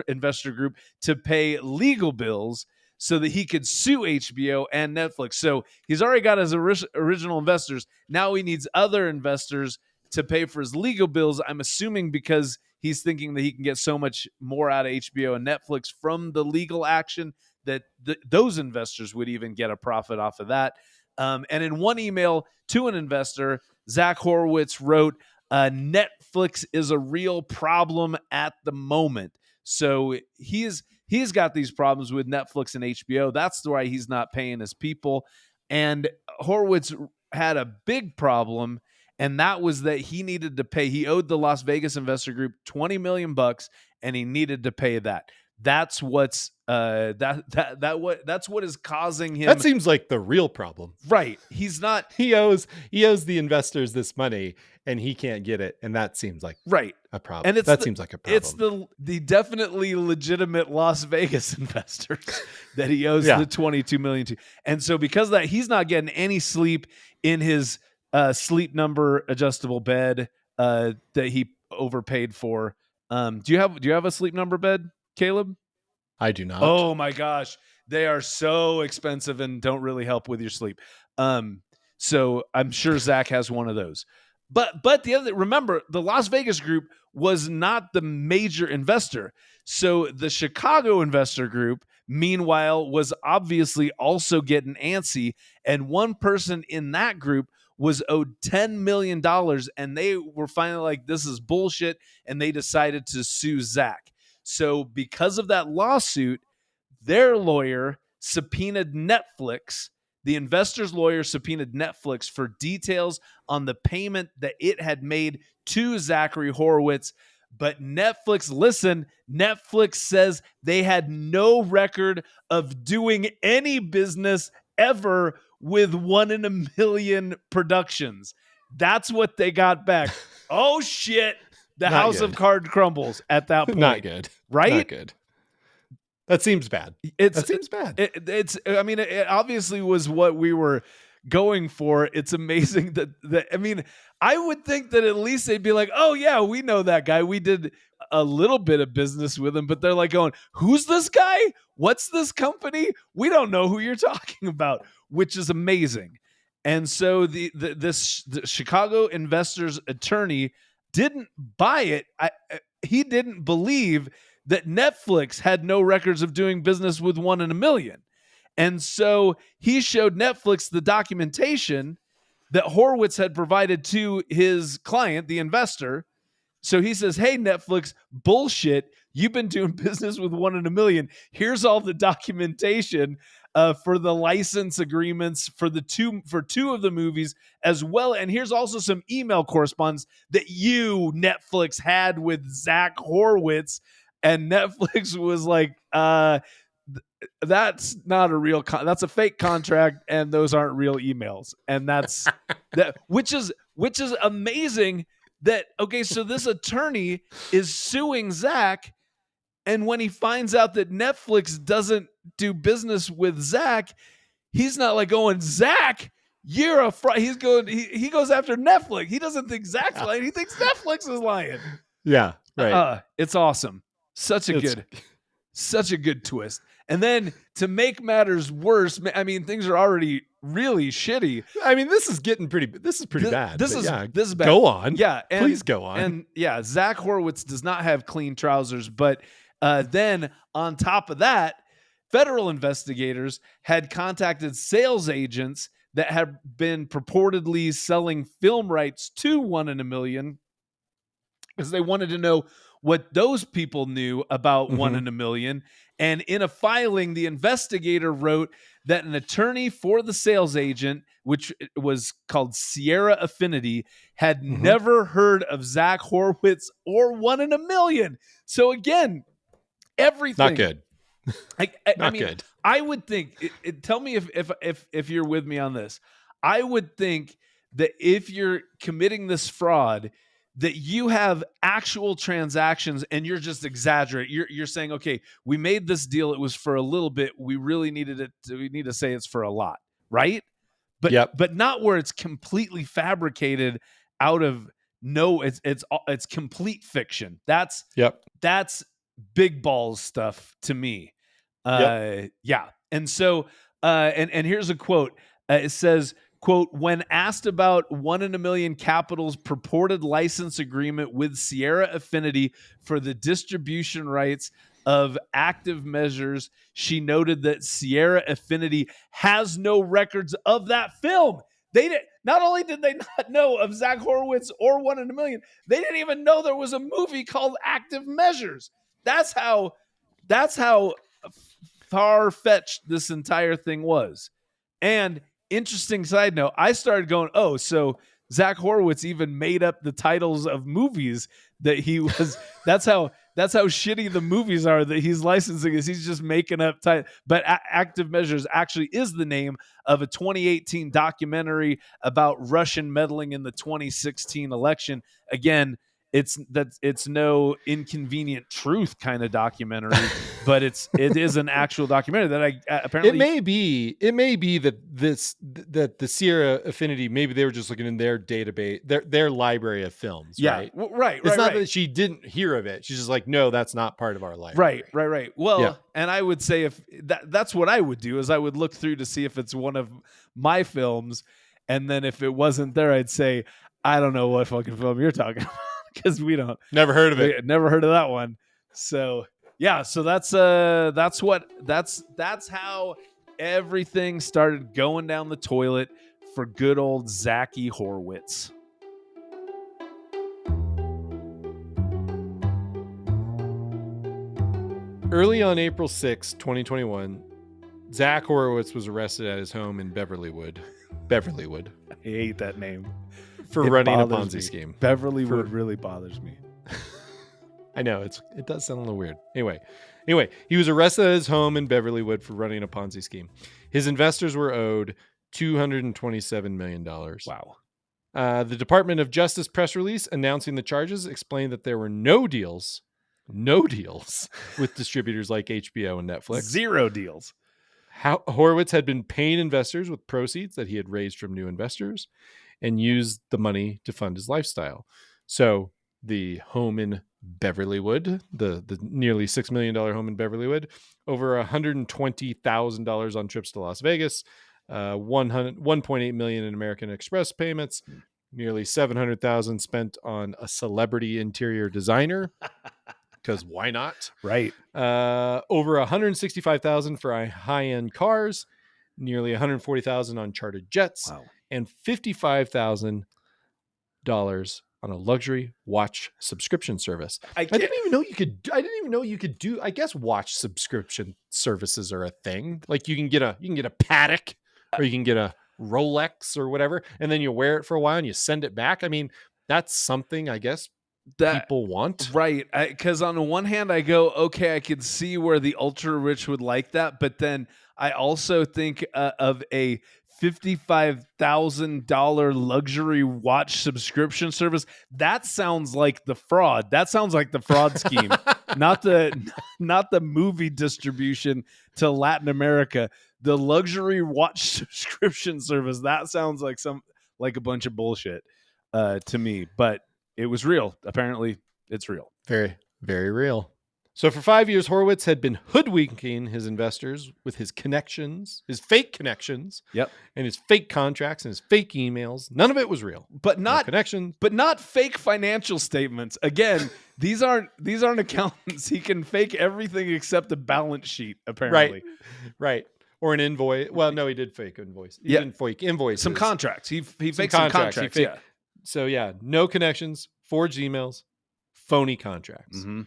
investor group to pay legal bills so that he could sue HBO and Netflix. So he's already got his original investors. Now he needs other investors to pay for his legal bills, I'm assuming because he's thinking that he can get so much more out of HBO and Netflix from the legal action that those investors would even get a profit off of that. And in one email to an investor, Zach Horowitz wrote, Netflix is a real problem at the moment. So he's got these problems with Netflix and HBO. That's why he's not paying his people. And Horowitz had a big problem, and that was that he needed to pay. He owed the Las Vegas investor group $20 million, and he needed to pay that. That's what's that's what is causing him.
That seems like the real problem,
right? He's not.
He owes the investors this money, and he can't get it, and that seems like a problem. And seems like a problem.
It's the definitely legitimate Las Vegas investors that he owes the $22 million to, and so because of that, he's not getting any sleep in his Sleep Number adjustable bed that he overpaid for. Do you have a Sleep Number bed, Caleb?
I do not.
Oh my gosh. They are so expensive and don't really help with your sleep. So I'm sure Zach has one of those. But remember, the Las Vegas group was not the major investor. So the Chicago investor group, meanwhile, was obviously also getting antsy. And one person in that group was owed $10 million. And they were finally like, this is bullshit. And they decided to sue Zach. So because of that lawsuit, their lawyer subpoenaed Netflix. The investor's lawyer subpoenaed Netflix for details on the payment that it had made to Zachary Horowitz. But Netflix says they had no record of doing any business ever with 1 in a Million Productions. That's what they got back. Oh, shit. The house of cards crumbles at that point.
Not good.
Right?
Not good. That seems bad. It
obviously was what we were going for. It's amazing that I mean, I would think that at least they'd be like, oh yeah, we know that guy. We did a little bit of business with him, but they're like going, who's this guy? What's this company? We don't know who you're talking about, which is amazing. And so the Chicago investors attorney didn't buy it. He didn't believe that Netflix had no records of doing business with 1 in a million. And so he showed Netflix the documentation that Horowitz had provided to his client, the investor. So he says, hey, Netflix, bullshit. You've been doing business with 1 in a million. Here's all the documentation for the license agreements for two of the movies as well. And here's also some email correspondence that you, Netflix, had with Zach Horowitz. And Netflix was like, that's not a real that's a fake contract, and those aren't real emails. And that's that, which is amazing that, okay, so this attorney is suing Zach, and when he finds out that Netflix doesn't do business with Zach, he's not like going, Zach, you're a fraud. He's going, he goes after Netflix. He doesn't think Zach's lying. He thinks Netflix is lying.
Yeah, right.
It's awesome. Such a good twist. And then to make matters worse, I mean, things are already really shitty.
I mean, this is pretty bad.
This is bad.
Go on.
Yeah.
Please go on.
And yeah, Zach Horowitz does not have clean trousers, but then on top of that, federal investigators had contacted sales agents that had been purportedly selling film rights to One in a Million, because they wanted to know what those people knew about One in a Million. And in a filing, the investigator wrote that an attorney for the sales agent, which was called Sierra Affinity, had never heard of Zach Horowitz or One in a Million. So again, everything.
Not good.
I mean, good. I would think, tell me if you're with me on this. I would think that if you're committing this fraud, that you have actual transactions and you're just exaggerating. You're saying, okay, we made this deal. It was for a little bit. We really needed it. We need to say it's for a lot, right? But not where it's completely fabricated out of it's complete fiction. That's big balls stuff to me. Yeah. And so, and here's a quote. It says, quote, when asked about One in a Million Capital's purported license agreement with Sierra Affinity for the distribution rights of active measures, she noted that Sierra Affinity has no records of that film. Not only did they not know of Zach Horowitz or One in a Million, they didn't even know there was a movie called Active Measures. That's how far-fetched this entire thing was. And interesting side note, I started going, oh, so Zach Horowitz even made up the titles of movies that he was. That's how shitty the movies are that he's licensing, is he's just making up titles. But Active Measures actually is the name of a 2018 documentary about Russian meddling in the 2016 election. Again, it's no Inconvenient Truth kind of documentary, but it is an actual documentary that I apparently.
It may be that the Sierra Affinity, maybe they were just looking in their database, their library of films.
Yeah,
right.
Right.
It's not that she didn't hear of it. She's just like, no, that's not part of our library.
Right. Well, and I would say if that's what I would do, is I would look through to see if it's one of my films, and then if it wasn't there, I'd say, I don't know what fucking film you're talking about. Because we don't
never heard of it.
Never heard of that one. So yeah, so that's how everything started going down the toilet for good old Zachy Horowitz.
Early on April 6, 2021, Zach Horowitz was arrested at his home in Beverlywood.
I hate that name.
For running a Ponzi scheme.
Beverlywood really bothers me.
I know, it does sound a little weird. Anyway, he was arrested at his home in Beverlywood for running a Ponzi scheme. His investors were owed $227 million.
Wow.
The Department of Justice press release announcing the charges explained that there were no deals with distributors like HBO and Netflix.
0 deals.
Horowitz had been paying investors with proceeds that he had raised from new investors and used the money to fund his lifestyle. So the home in Beverlywood, the nearly $6 million home in Beverlywood, over $120,000 on trips to Las Vegas, $1.8 million in American Express payments, nearly $700,000 spent on a celebrity interior designer, because why not?
Right.
Over $165,000 for high-end cars, nearly $140,000 on chartered jets.
Wow.
And $55,000 on a luxury watch subscription service. I didn't even know you could do. I guess watch subscription services are a thing. Like you can get a Patek, or you can get a Rolex or whatever, and then you wear it for a while and you send it back. I mean, that's something, I guess, people want.
Right. Because on the one hand, I go, okay, I could see where the ultra rich would like that. But then I also think of a $55,000 luxury watch subscription service. That sounds like the fraud. That sounds like the fraud scheme, not the movie distribution to Latin America. The luxury watch subscription service. That sounds like a bunch of bullshit to me. But it was real. Apparently, it's real.
Very, very real. So for 5 years, Horowitz had been hoodwinking his investors with his connections, his fake connections, and his fake contracts and his fake emails. None of it was real,
but not
connections,
but not fake financial statements. Again, these aren't accountants. He can fake everything except the balance sheet. Apparently,
right. Or an invoice. Well, no, he did fake invoice. He didn't fake invoices.
Some contracts. He faked some contracts.
So no connections, forged emails, phony contracts.
Mm-hmm.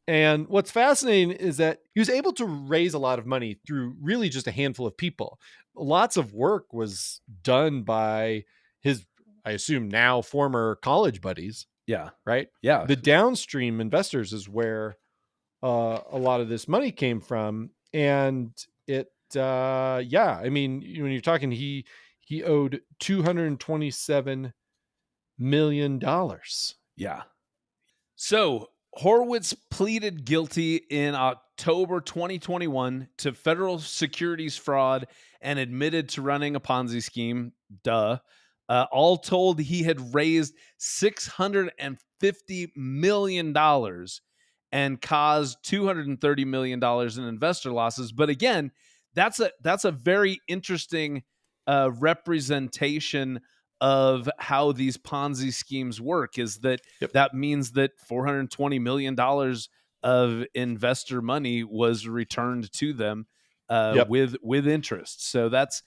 And what's fascinating is that he was able to raise a lot of money through really just a handful of people. Lots of work was done by his, I assume now former college buddies.
Yeah.
Right?
Yeah.
The downstream investors is where a lot of this money came from. And it, I mean, when you're talking, he owed $227 million.
Yeah. So Horowitz pleaded guilty in October 2021 to federal securities fraud and admitted to running a Ponzi scheme. All told, he had raised $650 million and caused $230 million in investor losses. But again, that's a very interesting representation of how these Ponzi schemes work, is that that means that $420 million of investor money was returned to them with interest. So that's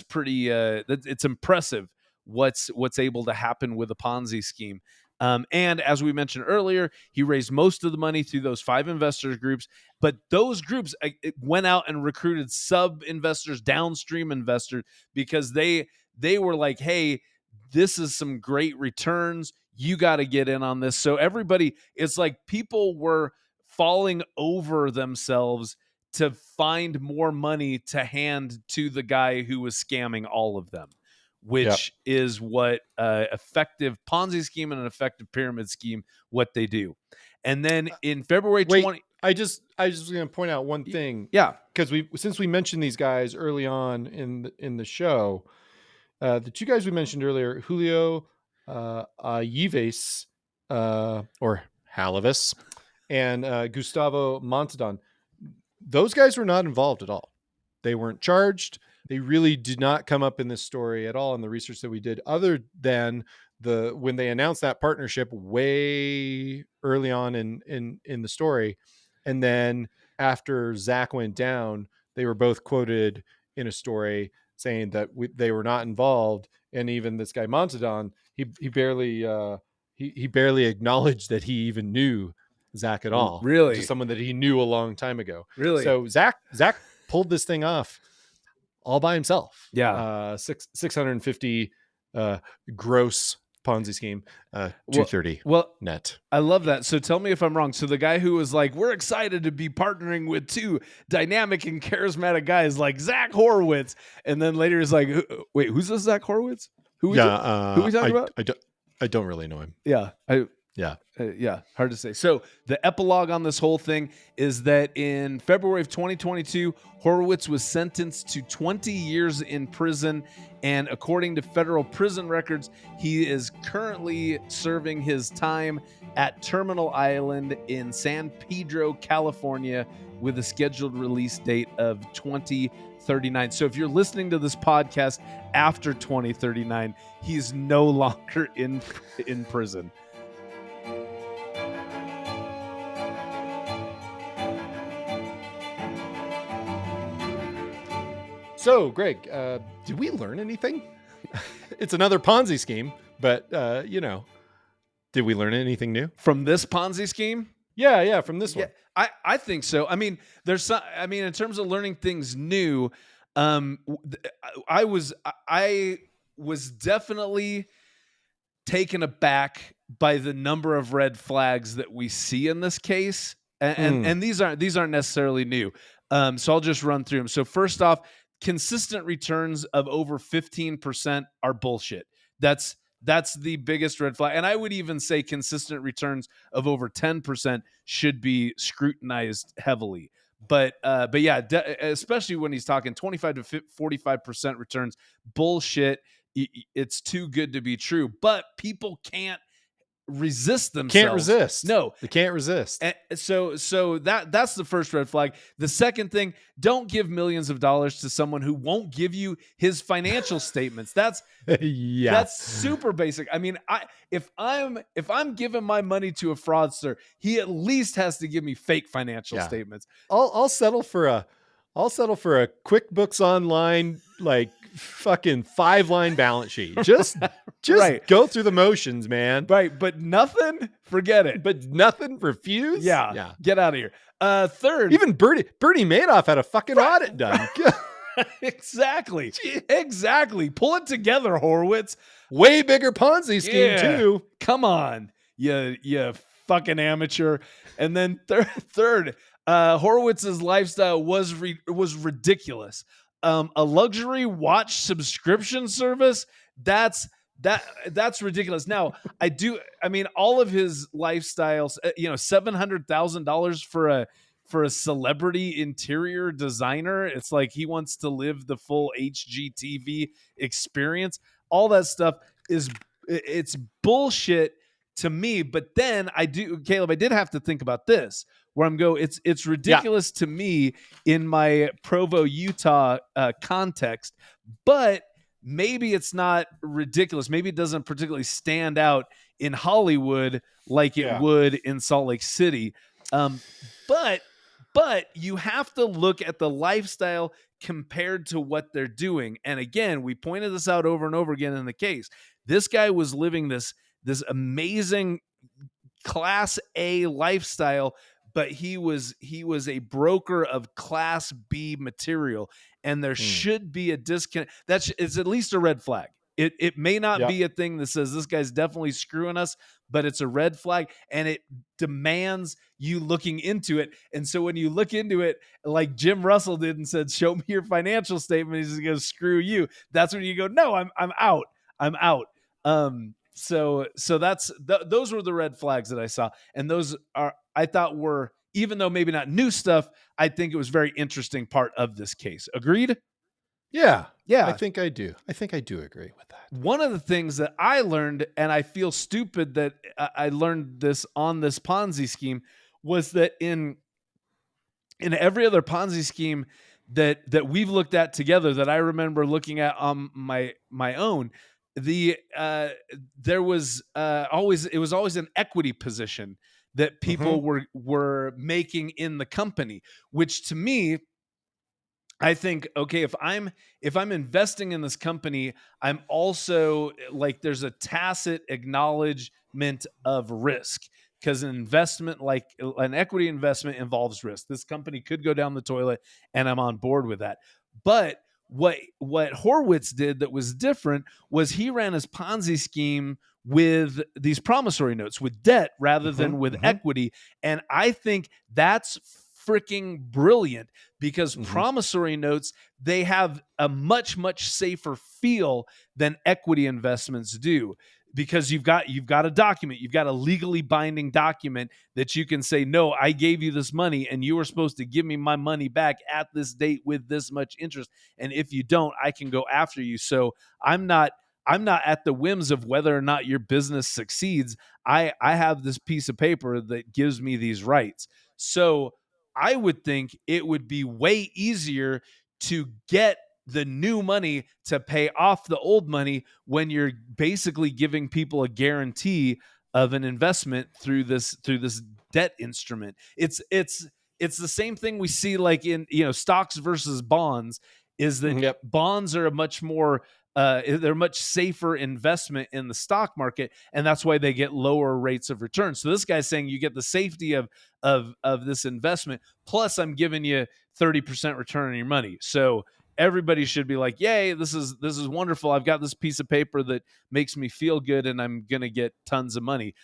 pretty it's impressive what's able to happen with a Ponzi scheme. And as we mentioned earlier, he raised most of the money through those 5 investors groups, but those groups went out and recruited sub investors, downstream investors, because they were like, hey, this is some great returns. You got to get in on this. So everybody, it's like people were falling over themselves to find more money to hand to the guy who was scamming all of them, which is what effective Ponzi scheme and an effective pyramid scheme, what they do. And then in February 20...
I just was going to point out one thing.
Yeah.
Because since we mentioned these guys early on in the show, the 2 guys we mentioned earlier, Julio Yives, or Halavis, and Gustavo Montadon, those guys were not involved at all. They weren't charged. They really did not come up in this story at all in the research that we did, other than when they announced that partnership way early on in the story. And then after Zach went down, they were both quoted in a story saying that they were not involved. And even this guy Montadon, he barely acknowledged that he even knew Zach at all.
Really?
Just someone that he knew a long time ago.
Really?
So Zach pulled this thing off all by himself.
Yeah.
650 gross Ponzi scheme, 230 net.
I love that. So tell me if I'm wrong. So the guy who was like, we're excited to be partnering with 2 dynamic and charismatic guys like Zach Horowitz. And then later is like, wait, who's this Zach Horowitz? Who are we talking about?
I don't really know him.
Yeah. Hard to say. So the epilogue on this whole thing is that in February of 2022, Horowitz was sentenced to 20 years in prison. And according to federal prison records, he is currently serving his time at Terminal Island in San Pedro, California, with a scheduled release date of 2039. So if you're listening to this podcast after 2039, he's no longer in prison.
So, Greg, did we learn anything? It's another Ponzi scheme, but, did we learn anything new?
From this Ponzi scheme?
Yeah, from this one.
I think so. I mean, in terms of learning things new, I was definitely taken aback by the number of red flags that we see in this case, and these aren't necessarily new. So I'll just run through them. So first off, consistent returns of over 15% are bullshit. That's the biggest red flag. And I would even say consistent returns of over 10% should be scrutinized heavily. But yeah, especially when he's talking 25 to 45% returns, bullshit. It's too good to be true. But people can't resist themselves.
Can't resist.
No,
they can't resist.
And so that's the first red flag. The second thing, don't give millions of dollars to someone who won't give you his financial statements. That's super basic. I mean, if I'm giving my money to a fraudster, he at least has to give me fake financial statements.
I'll settle for a QuickBooks Online, like fucking 5-line balance sheet. Just right. Go through the motions, man.
Right. But nothing, forget it.
But nothing, refuse.
Yeah. Get out of here. Third.
Even Bernie Madoff had a fucking audit done.
Exactly. Pull it together, Horowitz.
Way bigger Ponzi scheme too.
Come on. You fucking amateur. And then third, Horowitz's lifestyle was ridiculous. A luxury watch subscription service, that's ridiculous. Now, I mean, all of his lifestyles, $700,000 for a celebrity interior designer. It's like he wants to live the full HGTV experience. All that stuff it's bullshit to me. But then Caleb, I did have to think about this. Where it's ridiculous to me in my Provo, Utah context, but maybe it's not ridiculous. Maybe it doesn't particularly stand out in Hollywood like it would in Salt Lake City. But you have to look at the lifestyle compared to what they're doing. And again, we pointed this out over and over again in the case. This guy was living this amazing Class A lifestyle, but he was a broker of Class B material, and there should be a disconnect. It's at least a red flag. It may not be a thing that says this guy's definitely screwing us, but it's a red flag, and it demands you looking into it. And so when you look into it, like Jim Russell did and said, "Show me your financial statement," he's going to screw you. That's when you go, "No, I'm out. I'm out." So that's those were the red flags that I saw, and those I thought were, even though maybe not new stuff, I think it was very interesting part of this case. Agreed?
Yeah. I think I do agree with that.
One of the things that I learned, and I feel stupid that I learned this on this Ponzi scheme, was that in every other Ponzi scheme that we've looked at together, that I remember looking at on my own, there was always an equity position that people were making in the company, which to me, I think, okay, if I'm investing in this company, I'm also like, there's a tacit acknowledgement of risk, because an investment, like an equity investment, involves risk. This company could go down the toilet, and I'm on board with that. But what Horowitz did that was different was he ran his Ponzi scheme with these promissory notes, with debt rather than with equity. And I think that's freaking brilliant, because promissory notes, they have a much, much safer feel than equity investments do, because you've got a document, you've got a legally binding document that you can say, "No, I gave you this money and you were supposed to give me my money back at this date with this much interest. And if you don't, I can go after you." So I'm not at the whims of whether or not your business succeeds. I have this piece of paper that gives me these rights. So I would think it would be way easier to get the new money to pay off the old money when you're basically giving people a guarantee of an investment through this debt instrument. It's the same thing we see like in stocks versus bonds, is that bonds are a much more they're much safer investment in the stock market, and that's why they get lower rates of return. So this guy's saying you get the safety of this investment, plus I'm giving you 30% return on your money. So everybody should be like, yay, this is wonderful. I've got this piece of paper that makes me feel good, and I'm gonna get tons of money.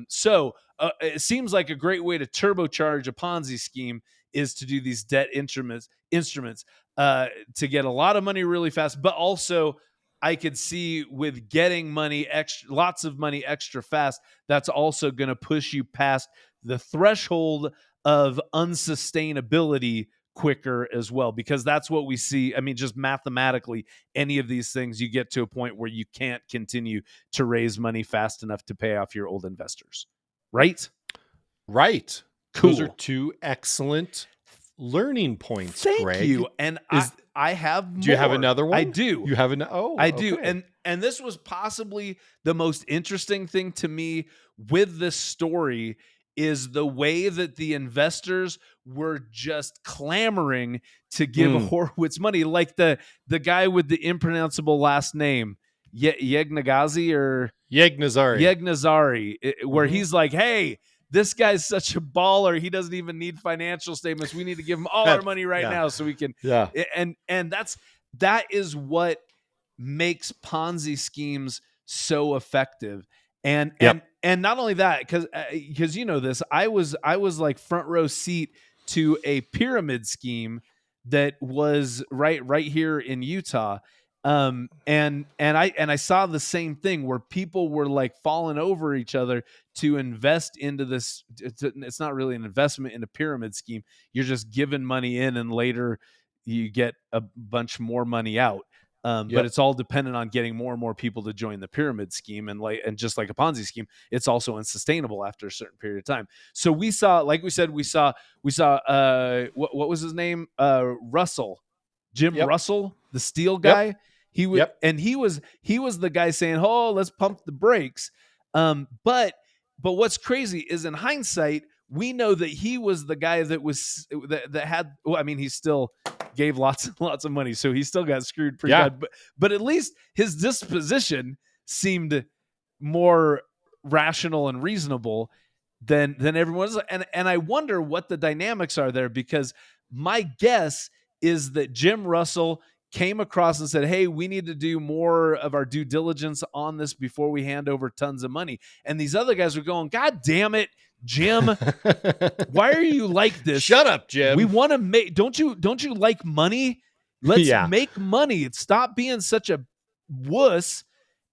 So it seems like a great way to turbocharge a Ponzi scheme is to do these debt instruments to get a lot of money really fast. But also, I could see with getting lots of money extra fast, that's also going to push you past the threshold of unsustainability quicker as well, because that's what we see. I mean, just mathematically, any of these things, you get to a point where you can't continue to raise money fast enough to pay off your old investors. Right?
Right.
Cool.
Those are two excellent learning points,
Thank
Greg.
you. And I have more.
Do you have another one?
I do.
You have
I do. And this was possibly the most interesting thing to me with this story is the way that the investors were just clamoring to give Horowitz money. Like the guy with the impronounceable last name, Yegnazari, where he's like, hey, this guy's such a baller. He doesn't even need financial statements. We need to give him all our money right now so we can.
Yeah.
And that is what makes Ponzi schemes so effective. And not only that, because you know this, I was like front row seat to a pyramid scheme that was right here in Utah. And I saw the same thing where people were like falling over each other to invest into this. It's not really an investment in a pyramid scheme. You're just giving money in and later you get a bunch more money out. But it's all dependent on getting more and more people to join the pyramid scheme, and just like a Ponzi scheme, it's also unsustainable after a certain period of time. So we saw, like we said, we saw what was his name? Russell, Jim Russell, the steel guy. He was, and he was the guy saying, "Oh, let's pump the brakes." But what's crazy is, in hindsight, we know that he was the guy that had. Well, I mean, he still gave lots and lots of money, so he still got screwed pretty bad. But at least his disposition seemed more rational and reasonable than everyone's. And I wonder what the dynamics are there, because my guess is that Jim Russell came across and said, hey, we need to do more of our due diligence on this before we hand over tons of money. And these other guys were going, God damn it, Jim, why are you like this?
Shut up, Jim.
We want to make, don't you like money? Let's make money. Stop being such a wuss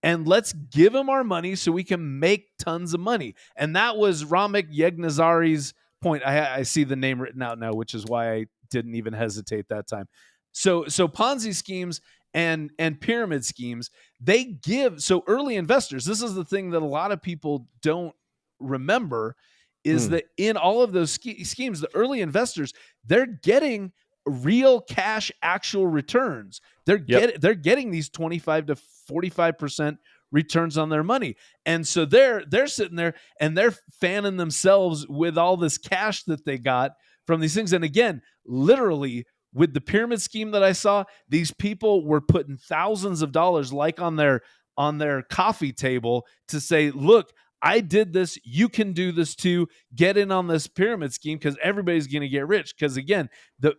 and let's give him our money so we can make tons of money. And that was Ramek Yegnazari's point. I see the name written out now, which is why I didn't even hesitate that time. So Ponzi schemes and pyramid schemes, they give, so early investors, this is the thing that a lot of people don't remember, is that in all of those schemes, the early investors, they're getting real cash actual returns. They're getting these 25 to 45% returns on their money. And so they're sitting there and they're fanning themselves with all this cash that they got from these things. And again, literally with the pyramid scheme that I saw, these people were putting thousands of dollars like on their coffee table to say, look, I did this. You can do this too. Get in on this pyramid scheme because everybody's going to get rich. Because again, the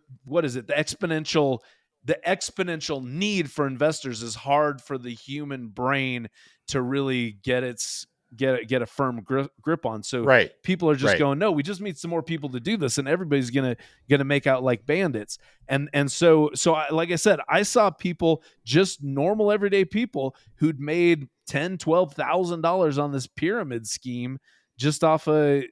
exponential need for investors is hard for the human brain to really get a firm grip on. So people are just going, no, we just need some more people to do this, and everybody's gonna make out like bandits. And so like I said, I saw people, just normal everyday people, who'd made $10,000-$12,000 on this pyramid scheme just off of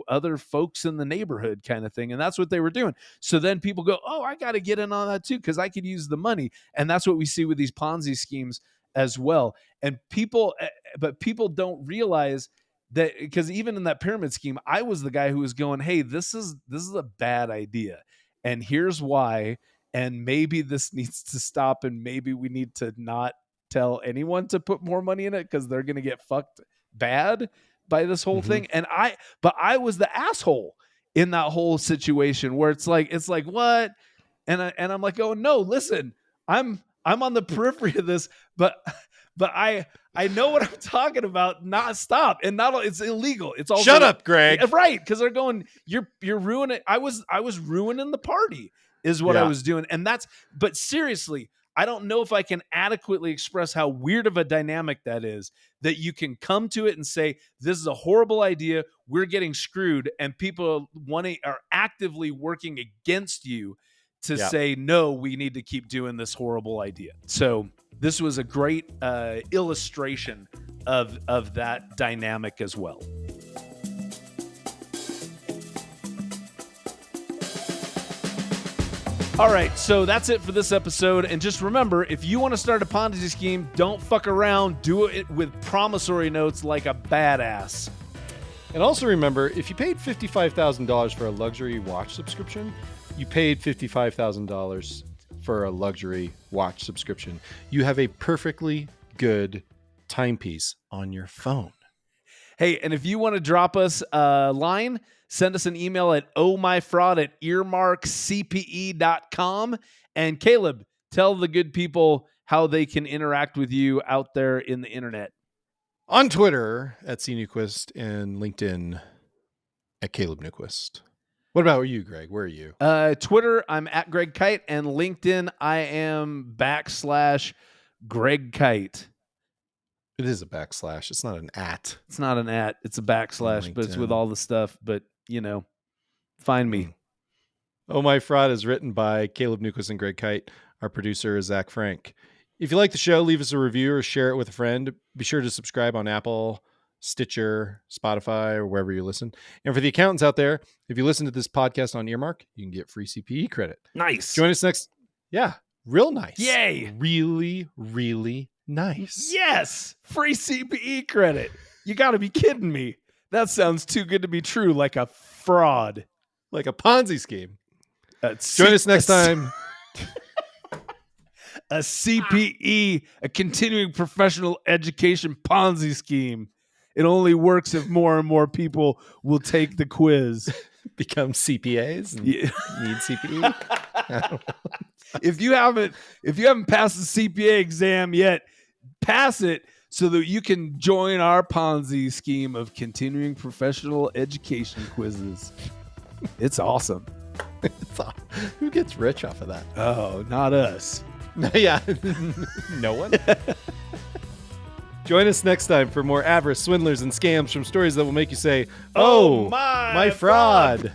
other folks in the neighborhood kind of thing, and that's what they were doing. So then people go, oh, I got to get in on that too because I could use the money, and that's what we see with these Ponzi schemes as well. And people don't realize that, because even in that pyramid scheme, I was the guy who was going, hey, this is a bad idea, and here's why, and maybe this needs to stop, and maybe we need to not tell anyone to put more money in it because they're going to get fucked bad by this whole thing. And I was the asshole in that whole situation where it's like what? And I'm like, oh no, listen, I'm on the periphery of this, but I know what I'm talking about. Not stop. And not it's illegal. It's all
shut up, Greg.
Right. Because they're going, you're ruining. I was ruining the party. is what I was doing. And but seriously, I don't know if I can adequately express how weird of a dynamic that is, that you can come to it and say, this is a horrible idea, we're getting screwed, and people are actively working against you to say, no, we need to keep doing this horrible idea. So this was a great illustration of that dynamic as well. All right, so that's it for this episode. And just remember, if you want to start a Ponzi scheme, don't fuck around. Do it with promissory notes like a badass.
And also remember, if you paid $55,000 for a luxury watch subscription, you paid $55,000 for a luxury watch subscription. You have a perfectly good timepiece on your phone.
Hey, and if you want to drop us a line, send us an email at ohmyfraud@earmarkcpe.com. And Caleb, tell the good people how they can interact with you out there in the internet.
On Twitter at CNewquist and LinkedIn at Caleb Newquist. What about you, Greg? Where are you?
Twitter, I'm at Greg Kite, and LinkedIn, I am /Greg Kite.
It is a backslash. It's not an at.
It's not an at. It's a backslash, but it's with all the stuff. But, find me.
Oh My Fraud is written by Caleb Newquist and Greg Kite. Our producer is Zach Frank. If you like the show, leave us a review or share it with a friend. Be sure to subscribe on Apple, Stitcher, Spotify, or wherever you listen. And for the accountants out there, if you listen to this podcast on Earmark, you can get free CPE credit.
Nice.
Join us next. Yeah, real nice.
Yay.
Really, really nice.
Yes. Free CPE credit. You got to be kidding me. That sounds too good to be true, like a fraud.
Like a Ponzi scheme. Join us next time.
A CPE, a continuing professional education Ponzi scheme. It only works if more and more people will take the quiz.
Become CPAs and need CPE.
If you haven't passed the CPA exam yet, pass it so that you can join our Ponzi scheme of continuing professional education quizzes. It's awesome.
Who gets rich off of that?
Oh, not us.
Yeah. No one. Join us next time for more avarice, swindlers, and scams from stories that will make you say, oh, my fraud.